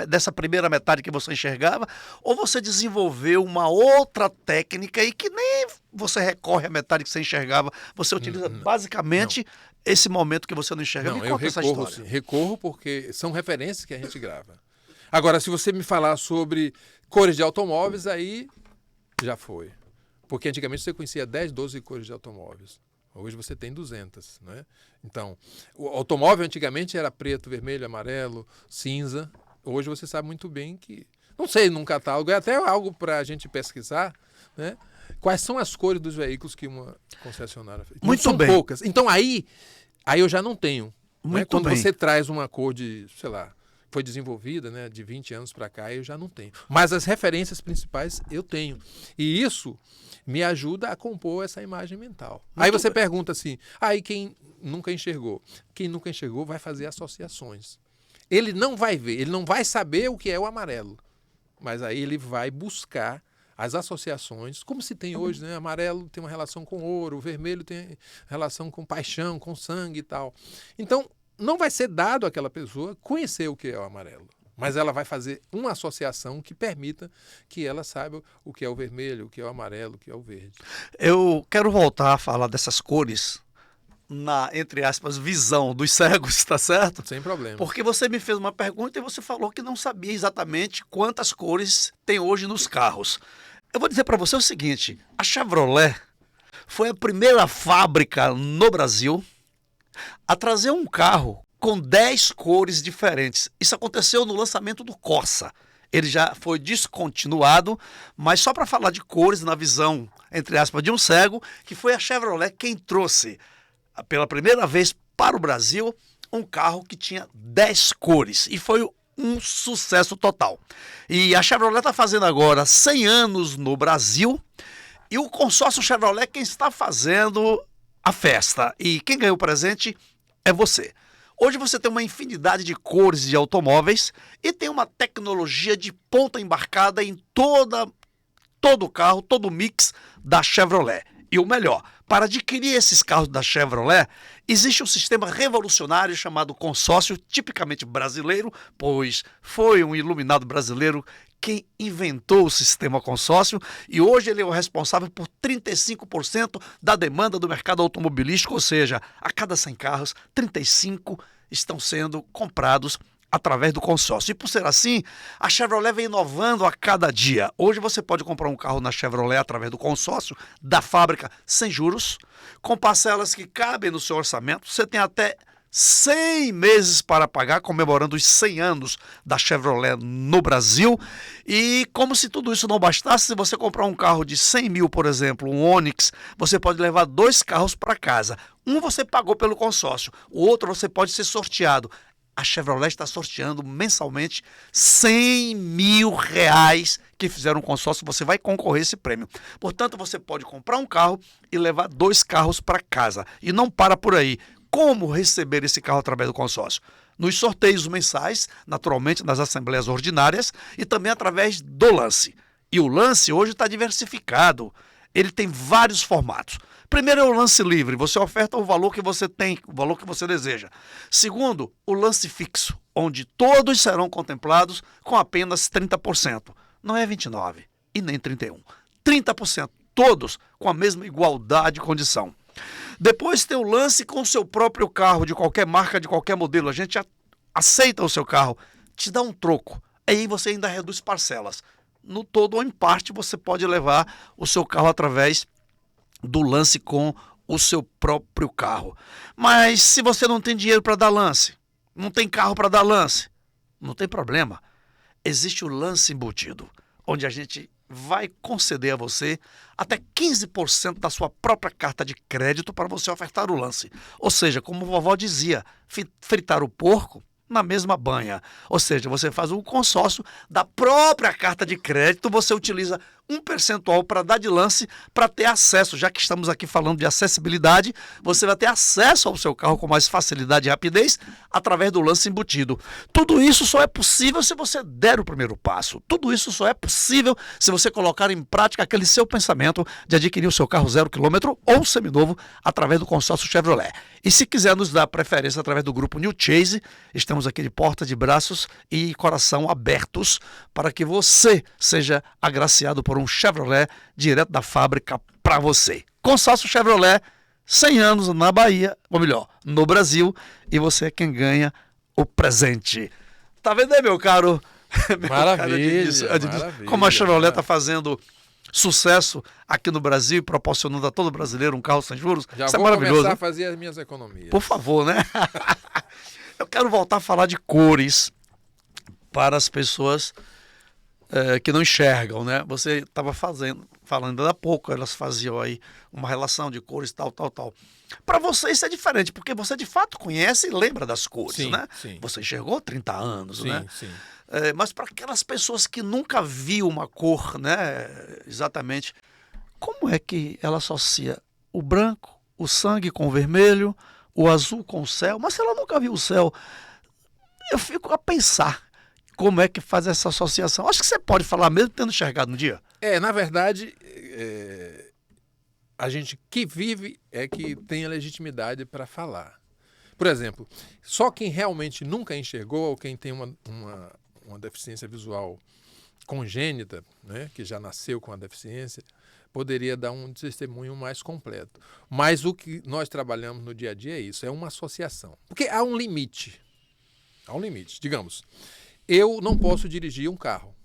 dessa primeira metade que você enxergava, ou você desenvolveu uma outra técnica e que nem você recorre à metade que você enxergava, você utiliza basicamente esse momento que você não enxerga? Não, Me conta essa história. Sim, recorro porque são referências que a gente grava. Agora, se você me falar sobre cores de automóveis, aí já foi. Porque antigamente você conhecia 10, 12 cores de automóveis. Hoje você tem 200, né? Então, o automóvel antigamente era preto, vermelho, amarelo, cinza. Hoje você sabe muito bem que... Não sei, num catálogo, é até algo para a gente pesquisar, né? Quais são as cores dos veículos que uma concessionária fez? Muito são bem. poucas. Então, aí eu já não tenho. Né? Muito Quando bem. você traz uma cor de, sei lá, foi desenvolvida, né, de 20 anos para cá, eu já não tenho. Mas as referências principais eu tenho. E isso me ajuda a compor essa imagem mental. Muito Aí você bem. pergunta assim, aí quem nunca enxergou? Quem nunca enxergou vai fazer associações. Ele não vai ver, ele não vai saber o que é o amarelo. Mas aí ele vai buscar as associações, como se tem hoje, né? Amarelo tem uma relação com ouro, o vermelho tem relação com paixão, com sangue e tal. Então, não vai ser dado àquela pessoa conhecer o que é o amarelo, mas ela vai fazer uma associação que permita que ela saiba o que é o vermelho, o que é o amarelo, o que é o verde. Eu quero voltar a falar dessas cores na, entre aspas, visão dos cegos, tá certo? Sem problema. Porque você me fez uma pergunta e você falou que não sabia exatamente quantas cores tem hoje nos carros. Eu vou dizer para você o seguinte, a Chevrolet foi a primeira fábrica no Brasil a trazer um carro com 10 cores diferentes. Isso aconteceu no lançamento do Corsa. Ele já foi descontinuado, mas só para falar de cores na visão, entre aspas, de um cego, que foi a Chevrolet quem trouxe pela primeira vez para o Brasil um carro que tinha 10 cores. E foi um sucesso total. E a Chevrolet está fazendo agora 100 anos no Brasil e o consórcio Chevrolet quem está fazendo a festa. E quem ganhou o presente é você. Hoje você tem uma infinidade de cores de automóveis e tem uma tecnologia de ponta embarcada em todo o carro, todo o mix da Chevrolet. E o melhor, para adquirir esses carros da Chevrolet, existe um sistema revolucionário chamado consórcio, tipicamente brasileiro, pois foi um iluminado brasileiro quem inventou o sistema consórcio e hoje ele é o responsável por 35% da demanda do mercado automobilístico, ou seja, a cada 100 carros, 35 estão sendo comprados através do consórcio. E por ser assim, a Chevrolet vem inovando a cada dia. Hoje você pode comprar um carro na Chevrolet através do consórcio da fábrica sem juros, com parcelas que cabem no seu orçamento. Você tem até 100 meses para pagar, comemorando os 100 anos da Chevrolet no Brasil. E como se tudo isso não bastasse, se você comprar um carro de 100 mil, por exemplo, um Onix, você pode levar 2 carros para casa. Um você pagou pelo consórcio, o outro você pode ser sorteado. A Chevrolet está sorteando mensalmente 100 mil reais que fizeram um consórcio, você vai concorrer a esse prêmio. Portanto, você pode comprar um carro e levar 2 carros para casa. E não para por aí. Como receber esse carro através do consórcio? Nos sorteios mensais, naturalmente nas assembleias ordinárias e também através do lance. E o lance hoje está diversificado. Ele tem vários formatos. Primeiro é o lance livre, você oferta o valor que você tem, o valor que você deseja. Segundo, o lance fixo, onde todos serão contemplados com apenas 30%. Não é 29% e nem 31%. 30%, todos com a mesma igualdade de condição. Depois tem o lance com o seu próprio carro, de qualquer marca, de qualquer modelo. A gente aceita o seu carro, te dá um troco. Aí você ainda reduz parcelas. No todo ou em parte, você pode levar o seu carro através do lance com o seu próprio carro. Mas se você não tem dinheiro para dar lance, não tem carro para dar lance, não tem problema. Existe o lance embutido, onde a gente vai conceder a você até 15% da sua própria carta de crédito para você ofertar o lance. Ou seja, como a vovó dizia, fritar o porco na mesma banha. Ou seja, você faz um consórcio da própria carta de crédito, você utiliza um percentual para dar de lance, para ter acesso, já que estamos aqui falando de acessibilidade, você vai ter acesso ao seu carro com mais facilidade e rapidez através do lance embutido. Tudo isso só é possível se você der o primeiro passo. Tudo isso só é possível se você colocar em prática aquele seu pensamento de adquirir o seu carro 0 km ou seminovo através do consórcio Chevrolet. E se quiser nos dar preferência através do grupo New Chase, estamos aqui de porta, de braços e coração abertos para que você seja agraciado por um Chevrolet direto da fábrica para você. Consórcio Chevrolet, 100 anos na Bahia, ou melhor, no Brasil, e você é quem ganha o presente. Tá vendo aí, meu caro? Maravilha, maravilha. Como a Chevrolet está fazendo sucesso aqui no Brasil e proporcionando a todo brasileiro um carro sem juros. Já isso vou é maravilhoso, começar né? a fazer as minhas economias. Por favor, né? Eu quero voltar a falar de cores para as pessoas que não enxergam, né? Você estava falando há pouco, elas faziam aí uma relação de cores, tal. Para você isso é diferente, porque você de fato conhece e lembra das cores, Sim, né? sim. Você enxergou há 30 anos, né? Sim. Mas para aquelas pessoas que nunca viu uma cor, né? Exatamente, como é que ela associa o branco, o sangue com o vermelho, o azul com o céu? Mas se ela nunca viu o céu, eu fico a pensar como é que faz essa associação. Acho que você pode falar mesmo tendo enxergado no dia. Na verdade, a gente que vive é que tem a legitimidade para falar. Por exemplo, só quem realmente nunca enxergou ou quem tem uma deficiência visual congênita, né, que já nasceu com a deficiência, poderia dar um testemunho mais completo. Mas o que nós trabalhamos no dia a dia é isso, é uma associação. Porque há um limite. Há um limite. Digamos, eu não posso dirigir um carro.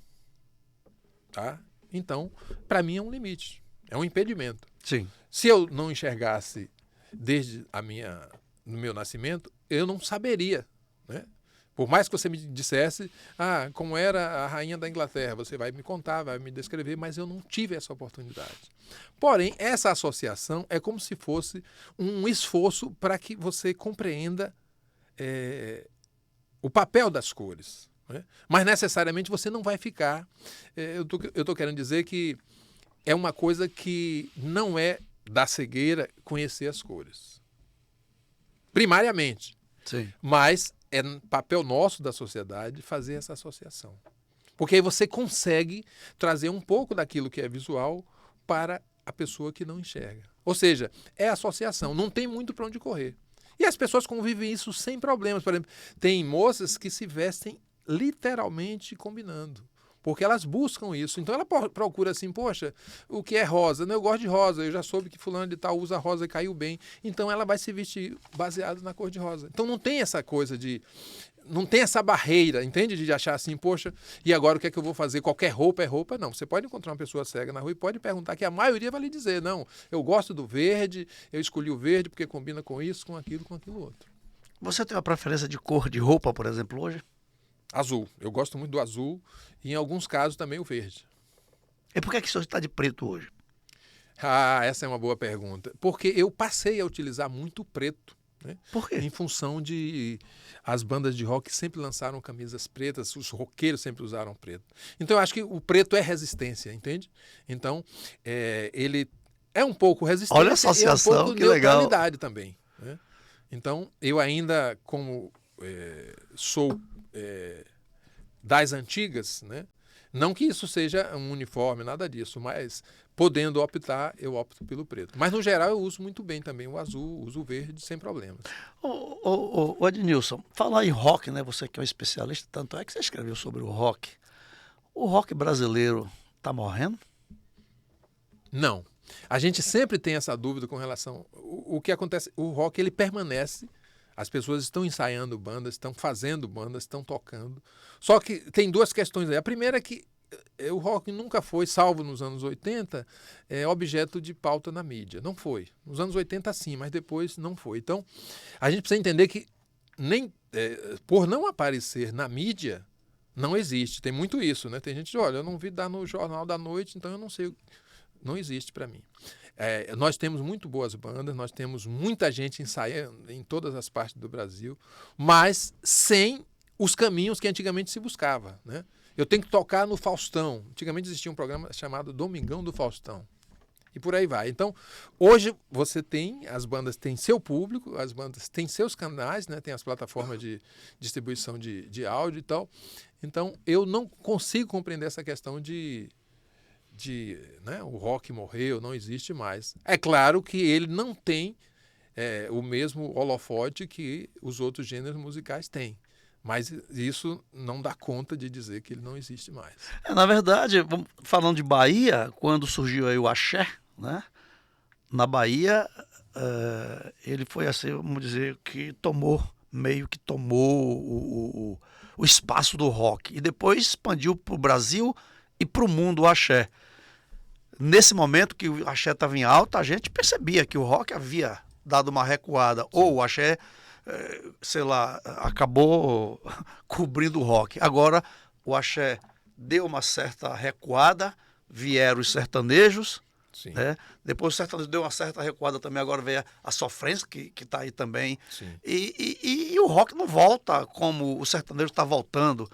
Tá? Então, para mim é um limite. É um impedimento. Sim. Se eu não enxergasse desde no meu nascimento, eu não saberia, né? Por mais que você me dissesse, como era a rainha da Inglaterra, você vai me contar, vai me descrever, mas eu não tive essa oportunidade. Porém, essa associação é como se fosse um esforço para que você compreenda o papel das cores, né? Mas necessariamente você não vai ficar... eu estou querendo dizer que é uma coisa que não é da cegueira conhecer as cores. Primariamente. Sim. Mas é papel nosso da sociedade fazer essa associação. Porque aí você consegue trazer um pouco daquilo que é visual para a pessoa que não enxerga. Ou seja, é associação, não tem muito para onde correr. E as pessoas convivem isso sem problemas. Por exemplo, tem moças que se vestem literalmente combinando, porque elas buscam isso. Então ela procura assim, poxa, o que é rosa? Não, eu gosto de rosa, eu já soube que fulano de tal usa rosa e caiu bem. Então ela vai se vestir baseado na cor de rosa. Então não tem essa coisa de... Não tem essa barreira, entende? De achar assim, poxa, e agora o que é que eu vou fazer? Qualquer roupa é roupa? Não. Você pode encontrar uma pessoa cega na rua e pode perguntar, que a maioria vai lhe dizer, não, eu gosto do verde, eu escolhi o verde porque combina com isso, com aquilo outro. Você tem uma preferência de cor de roupa, por exemplo, hoje? Azul. Eu gosto muito do azul e em alguns casos também o verde. E por que o senhor está de preto hoje? Essa é uma boa pergunta. Porque eu passei a utilizar muito preto. Né? Por quê? Em função de... As bandas de rock sempre lançaram camisas pretas, os roqueiros sempre usaram preto. Então eu acho que o preto é resistência, entende? Então ele é um pouco resistência. Olha a associação, e é um pouco que legal. neutralidade também. Né? Então eu ainda, como sou das antigas, né? Não que isso seja um uniforme, nada disso, mas podendo optar, eu opto pelo preto. Mas no geral eu uso muito bem também o azul, uso o verde sem problemas. Ô Ednilson, falar em rock, né? Você que é um especialista, tanto é que você escreveu sobre o rock. O rock brasileiro está morrendo? Não. A gente sempre tem essa dúvida com relação... O que acontece? O rock, ele permanece. As pessoas estão ensaiando bandas, estão fazendo bandas, estão tocando. Só que tem duas questões aí. A primeira é que o rock nunca foi, salvo nos anos 80, objeto de pauta na mídia. Não foi. Nos anos 80 sim, mas depois não foi. Então, a gente precisa entender que nem por não aparecer na mídia, não existe. Tem muito isso, né? Tem gente que diz, olha, eu não vi dar no Jornal da Noite, então eu não sei. Não existe para mim. Nós temos muito boas bandas, nós temos muita gente ensaiando em todas as partes do Brasil, mas sem os caminhos que antigamente se buscava, né? Eu tenho que tocar no Faustão. Antigamente existia um programa chamado Domingão do Faustão. E por aí vai. Então, hoje você tem, as bandas têm seu público, as bandas têm seus canais, né? Tem as plataformas de distribuição de áudio e tal. Então, eu não consigo compreender essa questão né? O rock morreu, não existe mais. É claro que ele não tem o mesmo holofote que os outros gêneros musicais têm. Mas isso não dá conta de dizer que ele não existe mais. Na verdade, falando de Bahia, quando surgiu aí o axé, né? Na Bahia, ele foi assim, vamos dizer, que meio que tomou o espaço do rock. E depois expandiu para o Brasil e para o mundo o axé. Nesse momento que o axé estava em alta, a gente percebia que o rock havia dado uma recuada. Ou o axé, sei lá, acabou cobrindo o rock. Agora o axé deu uma certa recuada, vieram os sertanejos, Sim. né? Depois o sertanejo deu uma certa recuada também, agora veio a sofrência, que está aí também. E o rock não volta como o sertanejo está voltando.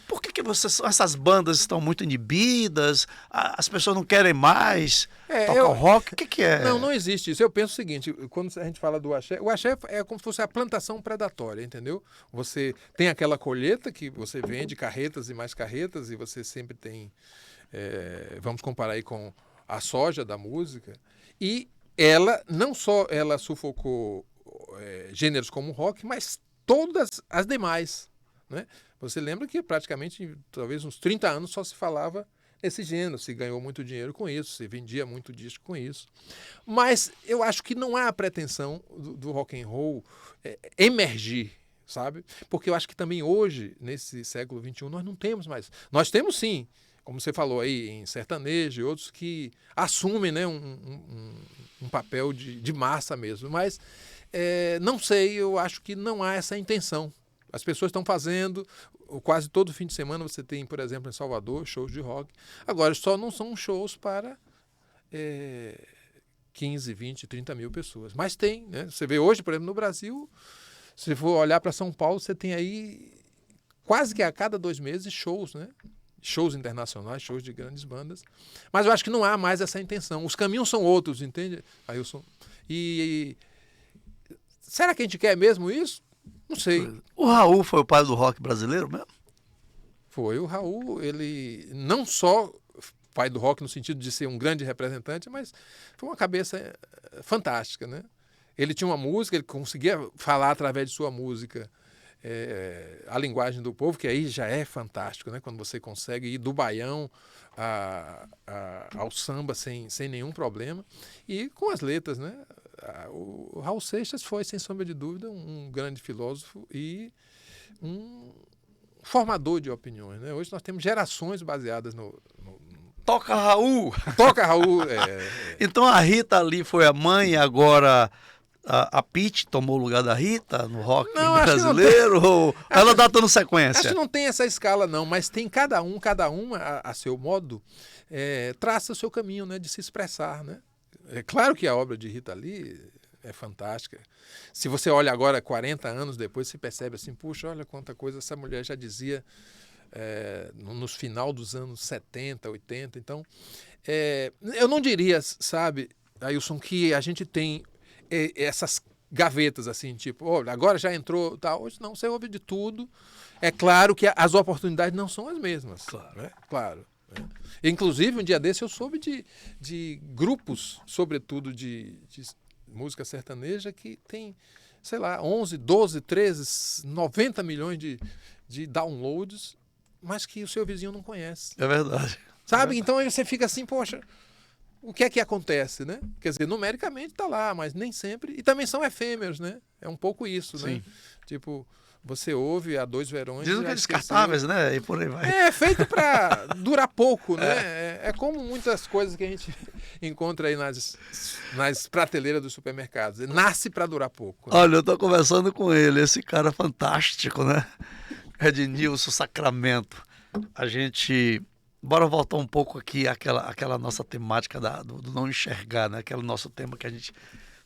Por que essas bandas estão muito inibidas? As pessoas não querem mais tocar o rock? O que é? Não existe isso. Eu penso o seguinte, quando a gente fala do axé, o axé é como se fosse a plantação predatória, entendeu? Você tem aquela colheita que você vende carretas e mais carretas e você sempre tem, vamos comparar aí com a soja da música, e não só ela sufocou gêneros como o rock, mas todas as demais, né? Você lembra que praticamente, talvez uns 30 anos, só se falava nesse gênero, se ganhou muito dinheiro com isso, se vendia muito disco com isso. Mas eu acho que não há a pretensão do rock and roll emergir, sabe? Porque eu acho que também hoje, nesse século XXI, nós não temos mais. Nós temos sim, como você falou aí, em sertanejo e outros que assumem, né, um papel de massa mesmo. Mas não sei, eu acho que não há essa intenção. As pessoas estão fazendo, quase todo fim de semana você tem, por exemplo, em Salvador, shows de rock. Agora, só não são shows para 15, 20, 30 mil pessoas. Mas tem, né? Você vê hoje, por exemplo, no Brasil, se for olhar para São Paulo, você tem aí quase que a cada 2 meses shows, né? Shows internacionais, shows de grandes bandas. Mas eu acho que não há mais essa intenção. Os caminhos são outros, entende, Ailson? E será que a gente quer mesmo isso? Não sei. O Raul foi o pai do rock brasileiro mesmo? Foi. O Raul, ele não só pai do rock no sentido de ser um grande representante, mas foi uma cabeça fantástica, né? Ele tinha uma música, ele conseguia falar através de sua música a linguagem do povo, que aí já é fantástico, né? Quando você consegue ir do baião ao samba sem nenhum problema. E com as letras, né? O Raul Seixas foi, sem sombra de dúvida, um grande filósofo e um formador de opiniões, né? Hoje nós temos gerações baseadas no Toca Raul! Toca Raul! Então a Rita ali foi a mãe, agora a Pitty tomou o lugar da Rita no rock brasileiro? Ou ela está dando sequência? Acho que não tem essa escala, não, mas tem cada um a seu modo, traça o seu caminho, né, de se expressar, né? É claro que a obra de Rita Lee é fantástica. Se você olha agora, 40 anos depois, você percebe assim, puxa, olha quanta coisa essa mulher já dizia nos final dos anos 70, 80. Então, eu não diria, sabe, Ailson, que a gente tem essas gavetas assim, tipo, olha, agora já entrou, tal. Hoje não, você ouve de tudo. É claro que as oportunidades não são as mesmas. Claro. Né? Claro. Inclusive, um dia desse eu soube de grupos, sobretudo de música sertaneja, que tem, sei lá, 11, 12, 13, 90 milhões de downloads, mas que o seu vizinho não conhece. É verdade. Sabe? Então aí você fica assim, poxa, o que é que acontece, né? Quer dizer, numericamente está lá, mas nem sempre. E também são efêmeros, né? É um pouco isso, Sim. né? Tipo, você ouve há 2 verões. Dizem que é descartáveis, né? E por aí vai. É feito para durar pouco, né? É como muitas coisas que a gente encontra aí nas prateleiras dos supermercados. Nasce para durar pouco. Né? Olha, eu estou conversando com ele, esse cara fantástico, né? Ednilson Sacramento. A gente... Bora voltar um pouco aqui àquela nossa temática do não enxergar, né? Aquele nosso tema que a gente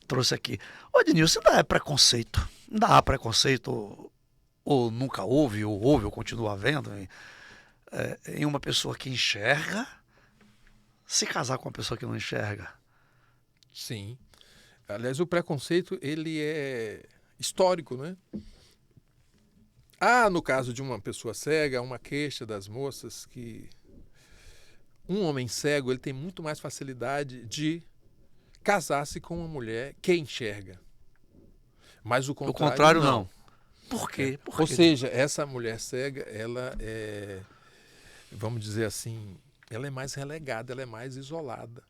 trouxe aqui. Ô, Ednilson, ainda é preconceito? Ainda há preconceito? Ou nunca houve, ou continua havendo, hein? em uma pessoa que enxerga se casar com uma pessoa que não enxerga? Sim. Aliás, o preconceito, ele é histórico, né? No caso de uma pessoa cega, uma queixa das moças que um homem cego, ele tem muito mais facilidade de casar-se com uma mulher que enxerga. Mas o contrário não. Por quê? Ou seja, essa mulher cega, ela é, vamos dizer assim, ela é mais relegada, ela é mais isolada.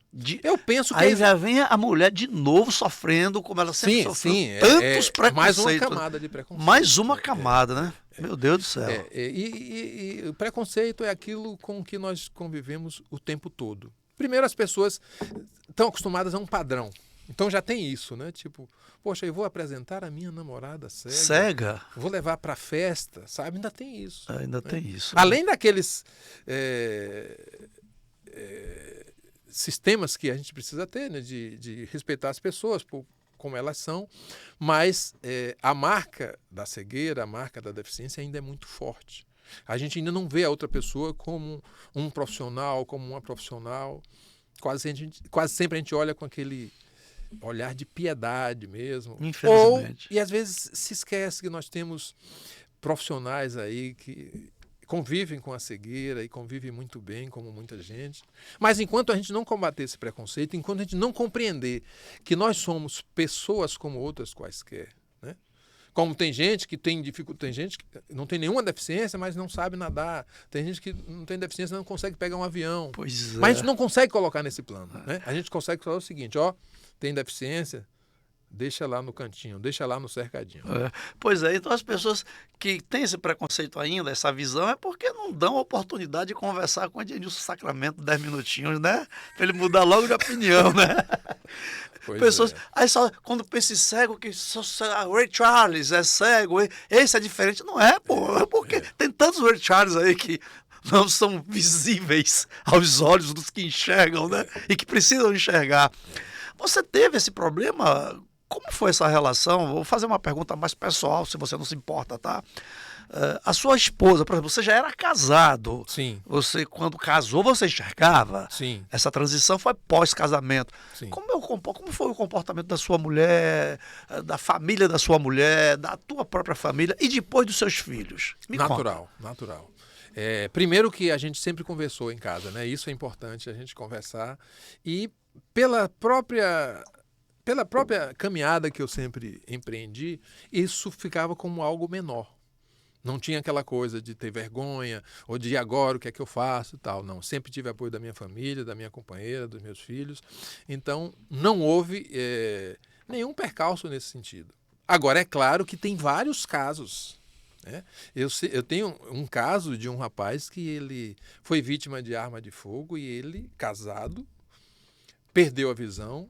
Eu penso que... Aí já vem a mulher de novo sofrendo, como ela sempre sofreu. Tantos preconceitos. Mais uma camada de preconceito. Mais uma camada, né? Meu Deus do céu. E o preconceito é aquilo com que nós convivemos o tempo todo. Primeiro, as pessoas estão acostumadas a um padrão. Então já tem isso, né? Tipo, poxa, eu vou apresentar a minha namorada cega. Cega? Vou levar para festa, sabe? Ainda tem isso. Ainda tem isso. Além daqueles sistemas que a gente precisa ter, né? De respeitar as pessoas por como elas são, mas a marca da cegueira, a marca da deficiência ainda é muito forte. A gente ainda não vê a outra pessoa como um profissional, como uma profissional. Quase sempre a gente olha com aquele olhar de piedade mesmo. Infelizmente. E às vezes se esquece que nós temos profissionais aí que convivem com a cegueira e convivem muito bem, como muita gente. Mas enquanto a gente não combater esse preconceito, enquanto a gente não compreender que nós somos pessoas como outras quaisquer, né? Como tem gente que tem dificuldade, tem gente que não tem nenhuma deficiência, mas não sabe nadar. Tem gente que não tem deficiência, não consegue pegar um avião. Pois é. Mas a gente não consegue colocar nesse plano, né? A gente consegue falar o seguinte, tem deficiência, deixa lá no cantinho, deixa lá no cercadinho. Pois é, então as pessoas que têm esse preconceito ainda, essa visão, é porque não dão a oportunidade de conversar com o Ednilson Sacramento 10 minutinhos, né? Pra ele mudar logo de opinião, né? Pessoas, aí só quando pensa em cego, que só Ray Charles é cego, esse é diferente. Não é, pô, porque tem tantos Ray Charles aí que não são visíveis aos olhos dos que enxergam, né? E que precisam enxergar. Você teve esse problema? Como foi essa relação? Vou fazer uma pergunta mais pessoal, se você não se importa, tá? A sua esposa, por exemplo, você já era casado. Sim. Você, quando casou, você enxergava? Sim. Essa transição foi pós-casamento. Sim. Como foi o comportamento da sua mulher, da família da sua mulher, da tua própria família e depois dos seus filhos? Natural. Primeiro que a gente sempre conversou em casa, né? Isso é importante, a gente conversar. E pela própria caminhada que eu sempre empreendi, isso ficava como algo menor. Não tinha aquela coisa de ter vergonha ou de agora o que é que eu faço e tal. Não, sempre tive apoio da minha família, da minha companheira, dos meus filhos. Então, não houve nenhum percalço nesse sentido. Agora, é claro que tem vários casos, né? Eu tenho um caso de um rapaz que ele foi vítima de arma de fogo e ele, casado, perdeu a visão,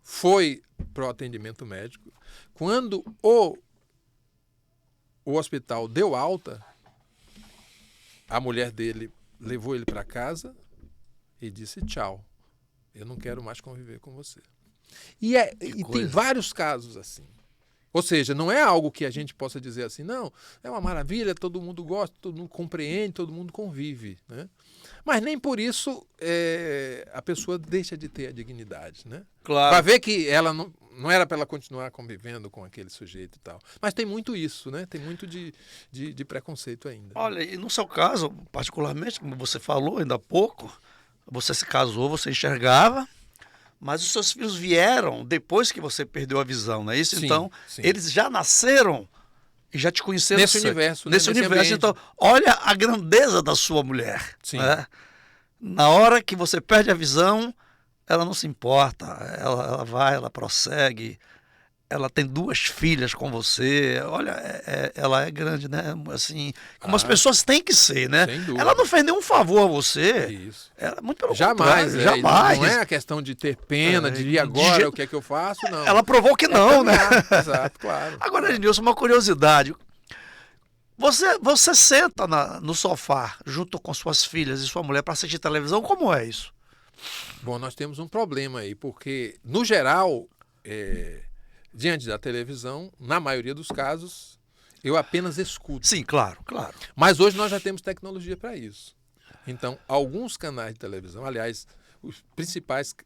foi para o atendimento médico. Quando o hospital deu alta, a mulher dele levou ele para casa e disse tchau, eu não quero mais conviver com você. E tem vários casos assim. Ou seja, não é algo que a gente possa dizer assim, não, é uma maravilha, todo mundo gosta, todo mundo compreende, todo mundo convive, né? Mas nem por isso a pessoa deixa de ter a dignidade, né? Claro. Vai ver que ela não era para ela continuar convivendo com aquele sujeito e tal. Mas tem muito isso, né? Tem muito de preconceito ainda. Olha, e no seu caso, particularmente, como você falou ainda há pouco, você se casou, você enxergava, mas os seus filhos vieram depois que você perdeu a visão, não é isso? Sim, então, sim. Eles já nasceram e já te conheceram. Nesse universo. Nesse universo. Então, olha a grandeza da sua mulher. Sim. Né? Na hora que você perde a visão, ela não se importa. Ela vai, ela prossegue. Ela tem 2 filhas com você. Olha, ela é grande, né? Assim, como as pessoas têm que ser, né? Sem dúvida. Ela não fez nenhum favor a você. Isso. Ela, muito pelo Jamais. contrário, jamais. Não é a questão de ter pena, de ir agora, o que é que eu faço, não. Ela provou que não, né? Exato, claro. Agora, Ednilson, uma curiosidade. Você senta no sofá junto com suas filhas e sua mulher para assistir televisão, como é isso? Bom, nós temos um problema aí, porque, no geral, diante da televisão, na maioria dos casos, Eu apenas escuto. Sim, claro, claro. Mas hoje nós já temos tecnologia para isso. Então, alguns canais de televisão, aliás,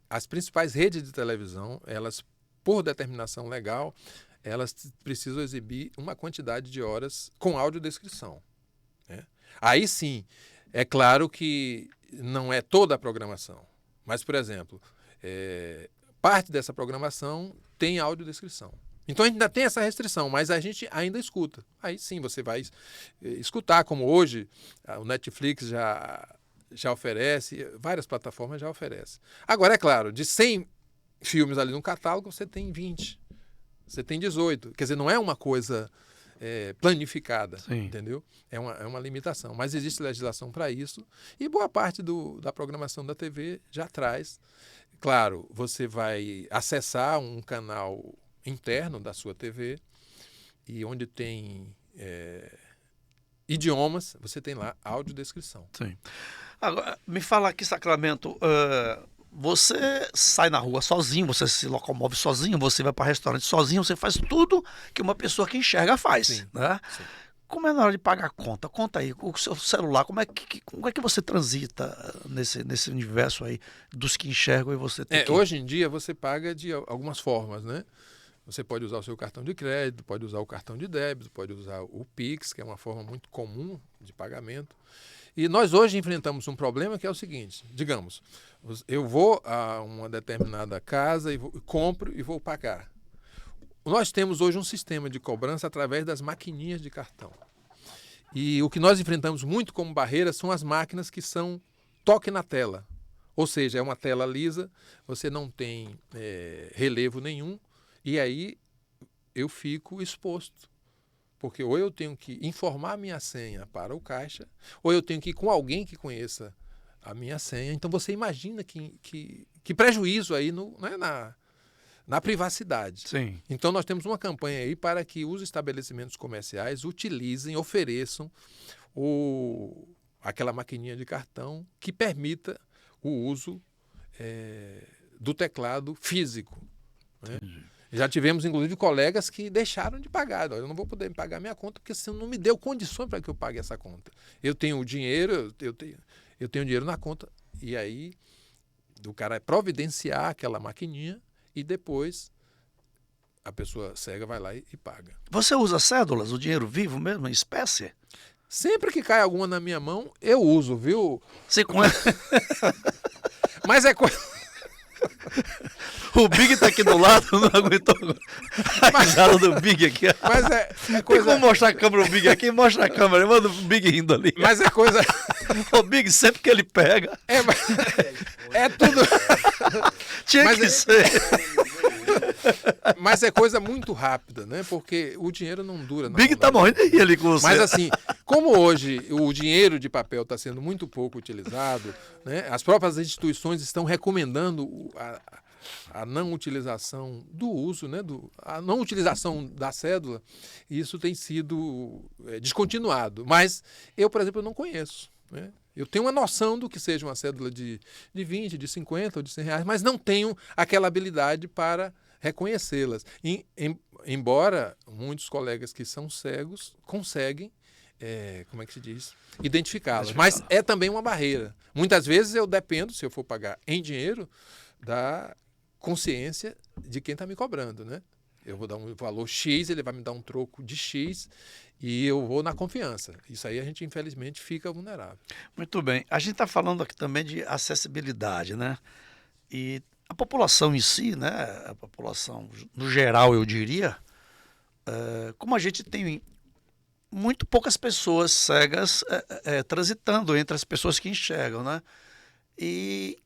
as principais redes de televisão, elas, por determinação legal, elas precisam exibir uma quantidade de horas com audiodescrição, né? Aí sim, é claro que não é toda a programação, mas, por exemplo, parte dessa programação tem audiodescrição. Então a gente ainda tem essa restrição, mas a gente ainda escuta. Aí sim você vai escutar, como hoje o Netflix já oferece, várias plataformas já oferecem. Agora, é claro, de 100 filmes ali no catálogo, você tem 20, você tem 18. Quer dizer, não é uma coisa planificada, Sim. entendeu? É uma limitação. Mas existe legislação para isso e boa parte da programação da TV já traz. Claro, você vai acessar um canal interno da sua TV e onde tem idiomas, você tem lá audiodescrição. Sim. Agora, me fala aqui, Sacramento, você sai na rua sozinho, você se locomove sozinho, você vai para restaurante sozinho, você faz tudo que uma pessoa que enxerga faz, Sim, né? sim. Como é na hora de pagar a conta? Conta aí, o seu celular, como é que você transita nesse universo aí dos que enxergam e você tem que... Hoje em dia você paga de algumas formas, né? Você pode usar o seu cartão de crédito, pode usar o cartão de débito, pode usar o Pix, que é uma forma muito comum de pagamento. E nós hoje enfrentamos um problema que é o seguinte, digamos, eu vou a uma determinada casa e compro e vou pagar. Nós temos hoje um sistema de cobrança através das maquininhas de cartão. E o que nós enfrentamos muito como barreira são as máquinas que são toque na tela. Ou seja, é uma tela lisa, você não tem relevo nenhum, e aí eu fico exposto. Porque ou eu tenho que informar a minha senha para o caixa, ou eu tenho que ir com alguém que conheça a minha senha. Então você imagina que prejuízo aí na privacidade. Sim. Então nós temos uma campanha aí para que os estabelecimentos comerciais ofereçam aquela maquininha de cartão que permita o uso do teclado físico, né? Já tivemos, inclusive, colegas que deixaram de pagar. Eu não vou poder pagar minha conta porque você não me deu condições para que eu pague essa conta. Eu tenho o dinheiro, eu tenho dinheiro na conta. E aí o cara providenciar aquela maquininha e depois a pessoa cega vai lá e paga. Você usa cédulas, o dinheiro vivo mesmo, em espécie? Sempre que cai alguma na minha mão, eu uso, viu? Você conhece... Mas é coisa... O Big tá aqui do lado, não aguentou a risada do Big aqui. Mas é Tem coisa... como mostrar a câmera do Big aqui? Mostra a câmera, manda o Big rindo ali. Mas é coisa... O Big, sempre que ele pega, É tudo... tinha Mas que é- ser. Mas é coisa muito rápida, né? Porque o dinheiro não dura. na Big mão tá da morrendo de rir ali com você. Mas assim, como hoje o dinheiro de papel está sendo muito pouco utilizado, né, as próprias instituições estão recomendando a não utilização do uso, né, a não utilização da cédula, e isso tem sido descontinuado. Mas eu, por exemplo, não conheço, né? Eu tenho uma noção do que seja uma cédula de 20, de 50 ou de 100 reais, mas não tenho aquela habilidade para reconhecê-las. Embora muitos colegas que são cegos conseguem, como é que se diz? Identificá-las. Mas é também uma barreira. Muitas vezes eu dependo, se eu for pagar em dinheiro, da consciência de quem está me cobrando, né? Eu vou dar um valor X, ele vai me dar um troco de X e eu vou na confiança. Isso aí a gente, infelizmente, fica vulnerável. Muito bem. A gente está falando aqui também de acessibilidade, né? E a população em si, né? A população, no geral, eu diria, como a gente tem muito poucas pessoas cegas transitando entre as pessoas que enxergam, né? E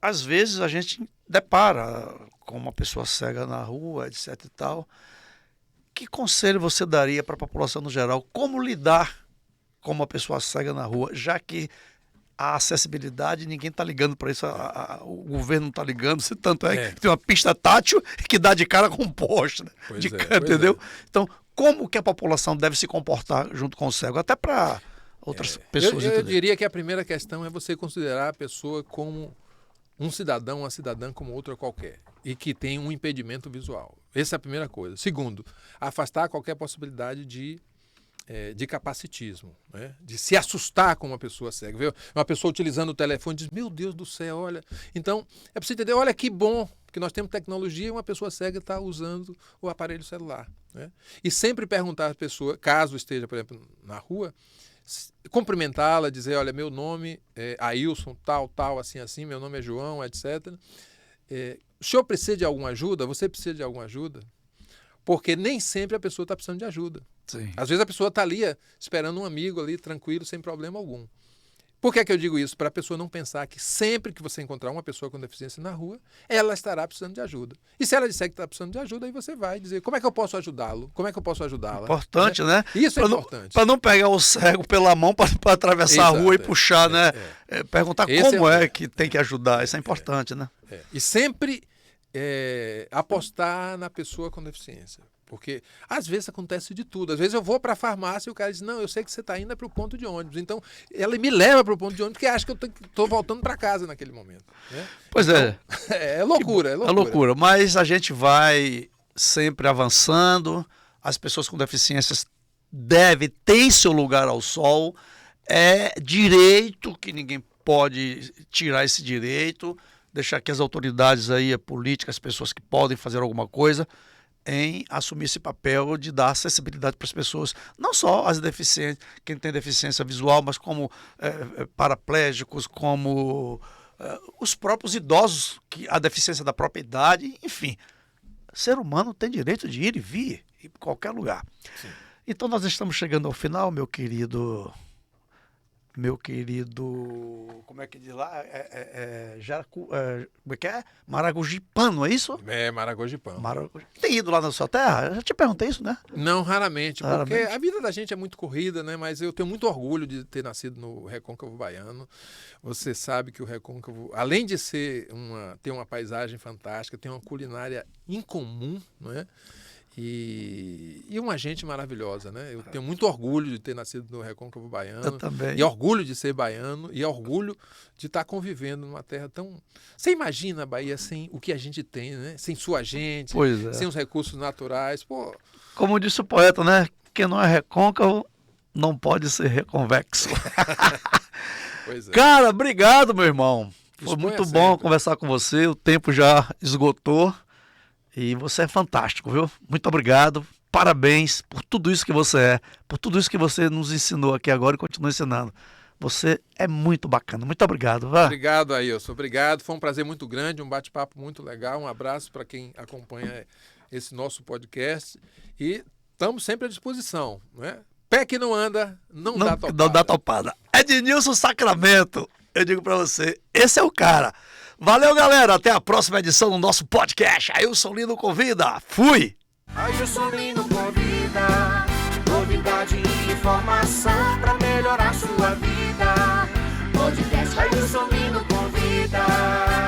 às vezes a gente depara com uma pessoa cega na rua, etc e tal. Que conselho você daria para a população no geral? Como lidar com uma pessoa cega na rua, já que a acessibilidade, ninguém está ligando para isso, o governo não está ligando, se tanto que tem uma pista tátil que dá de cara com um poste, né? Entendeu? Então, como que a população deve se comportar junto com o cego? Até para outras pessoas eu entenderem. diria que a primeira questão é você considerar a pessoa como um cidadão, uma cidadã como outra qualquer. e que tem um impedimento visual. Essa é a primeira coisa. Segundo, afastar qualquer possibilidade de capacitismo, né? De se assustar com uma pessoa cega. Vê uma pessoa utilizando o telefone e diz, meu Deus do céu, olha. Então, é preciso entender, olha que bom que nós temos tecnologia e uma pessoa cega está usando o aparelho celular, né? E sempre perguntar à pessoa, caso esteja, por exemplo, na rua, cumprimentá-la, dizer, olha, meu nome é Ailson, tal, assim, meu nome é João, etc. O senhor precisa de alguma ajuda? Você precisa de alguma ajuda? Porque nem sempre a pessoa está precisando de ajuda. Sim. Às vezes a pessoa está ali esperando um amigo ali, tranquilo, sem problema algum. Por que eu digo isso? Para a pessoa não pensar que sempre que você encontrar uma pessoa com deficiência na rua, ela estará precisando de ajuda. E se ela disser que está precisando de ajuda, aí você vai dizer, como é que eu posso ajudá-lo? Como é que eu posso ajudá-la? Importante, né? Isso é importante. Para não pegar o cego pela mão para atravessar a rua e puxar, né? Perguntar como é que tem que ajudar. Isso é importante, né? E sempre apostar na pessoa com deficiência. Porque às vezes acontece de tudo. Às vezes eu vou para a farmácia e o cara diz, não, eu sei que você está indo para o ponto de ônibus. Então, ela me leva para o ponto de ônibus porque acha que eu estou voltando para casa naquele momento, né? Pois então, é loucura. É loucura, mas a gente vai sempre avançando. As pessoas com deficiências têm seu lugar ao sol. É direito que ninguém pode tirar esse direito. Deixar que as autoridades aí, a política, as pessoas que podem fazer alguma coisa, em assumir esse papel de dar acessibilidade para as pessoas, não só as deficientes, quem tem deficiência visual, mas como paraplégicos, como os próprios idosos, que a deficiência da própria idade, enfim. Ser humano tem direito de ir e vir em qualquer lugar. Sim. Então nós estamos chegando ao final, meu querido, como é que diz lá? Como é que é? Maragogipano, é isso? Maragogipano. Tem ido lá na sua terra? Eu já te perguntei isso, né? Não, raramente, porque a vida da gente é muito corrida, né? Mas eu tenho muito orgulho de ter nascido no Recôncavo Baiano. Você sabe que o Recôncavo, além de ter uma paisagem fantástica, tem uma culinária incomum, não é? E uma gente maravilhosa, né? Eu tenho muito orgulho de ter nascido no Recôncavo Baiano. Eu também. E orgulho de ser baiano. E orgulho de estar convivendo numa terra tão... Você imagina a Bahia sem o que a gente tem, né? Sem sua gente, sem os recursos naturais. Pô. Como disse o poeta, né? Quem não é recôncavo não pode ser reconvexo. Pois é. Cara, obrigado, meu irmão. Foi muito bom conversar com você. O tempo já esgotou. E você é fantástico, viu? Muito obrigado, parabéns por tudo isso que você é, por tudo isso que você nos ensinou aqui agora e continua ensinando. Você é muito bacana, muito obrigado. Vá. Obrigado, Ailson, obrigado. Foi um prazer muito grande, um bate-papo muito legal. Um abraço para quem acompanha esse nosso podcast. E estamos sempre à disposição, né? Pé que não anda, não dá topada. Não dá topada. Ednilson Sacramento, eu digo para você, esse é o cara. Valeu, galera. Até a próxima edição do nosso podcast. Ailson Lino Convida. Fui! Ailson Lino Convida. Novidade e informação pra melhorar sua vida. Podcast Ailson Lino Convida.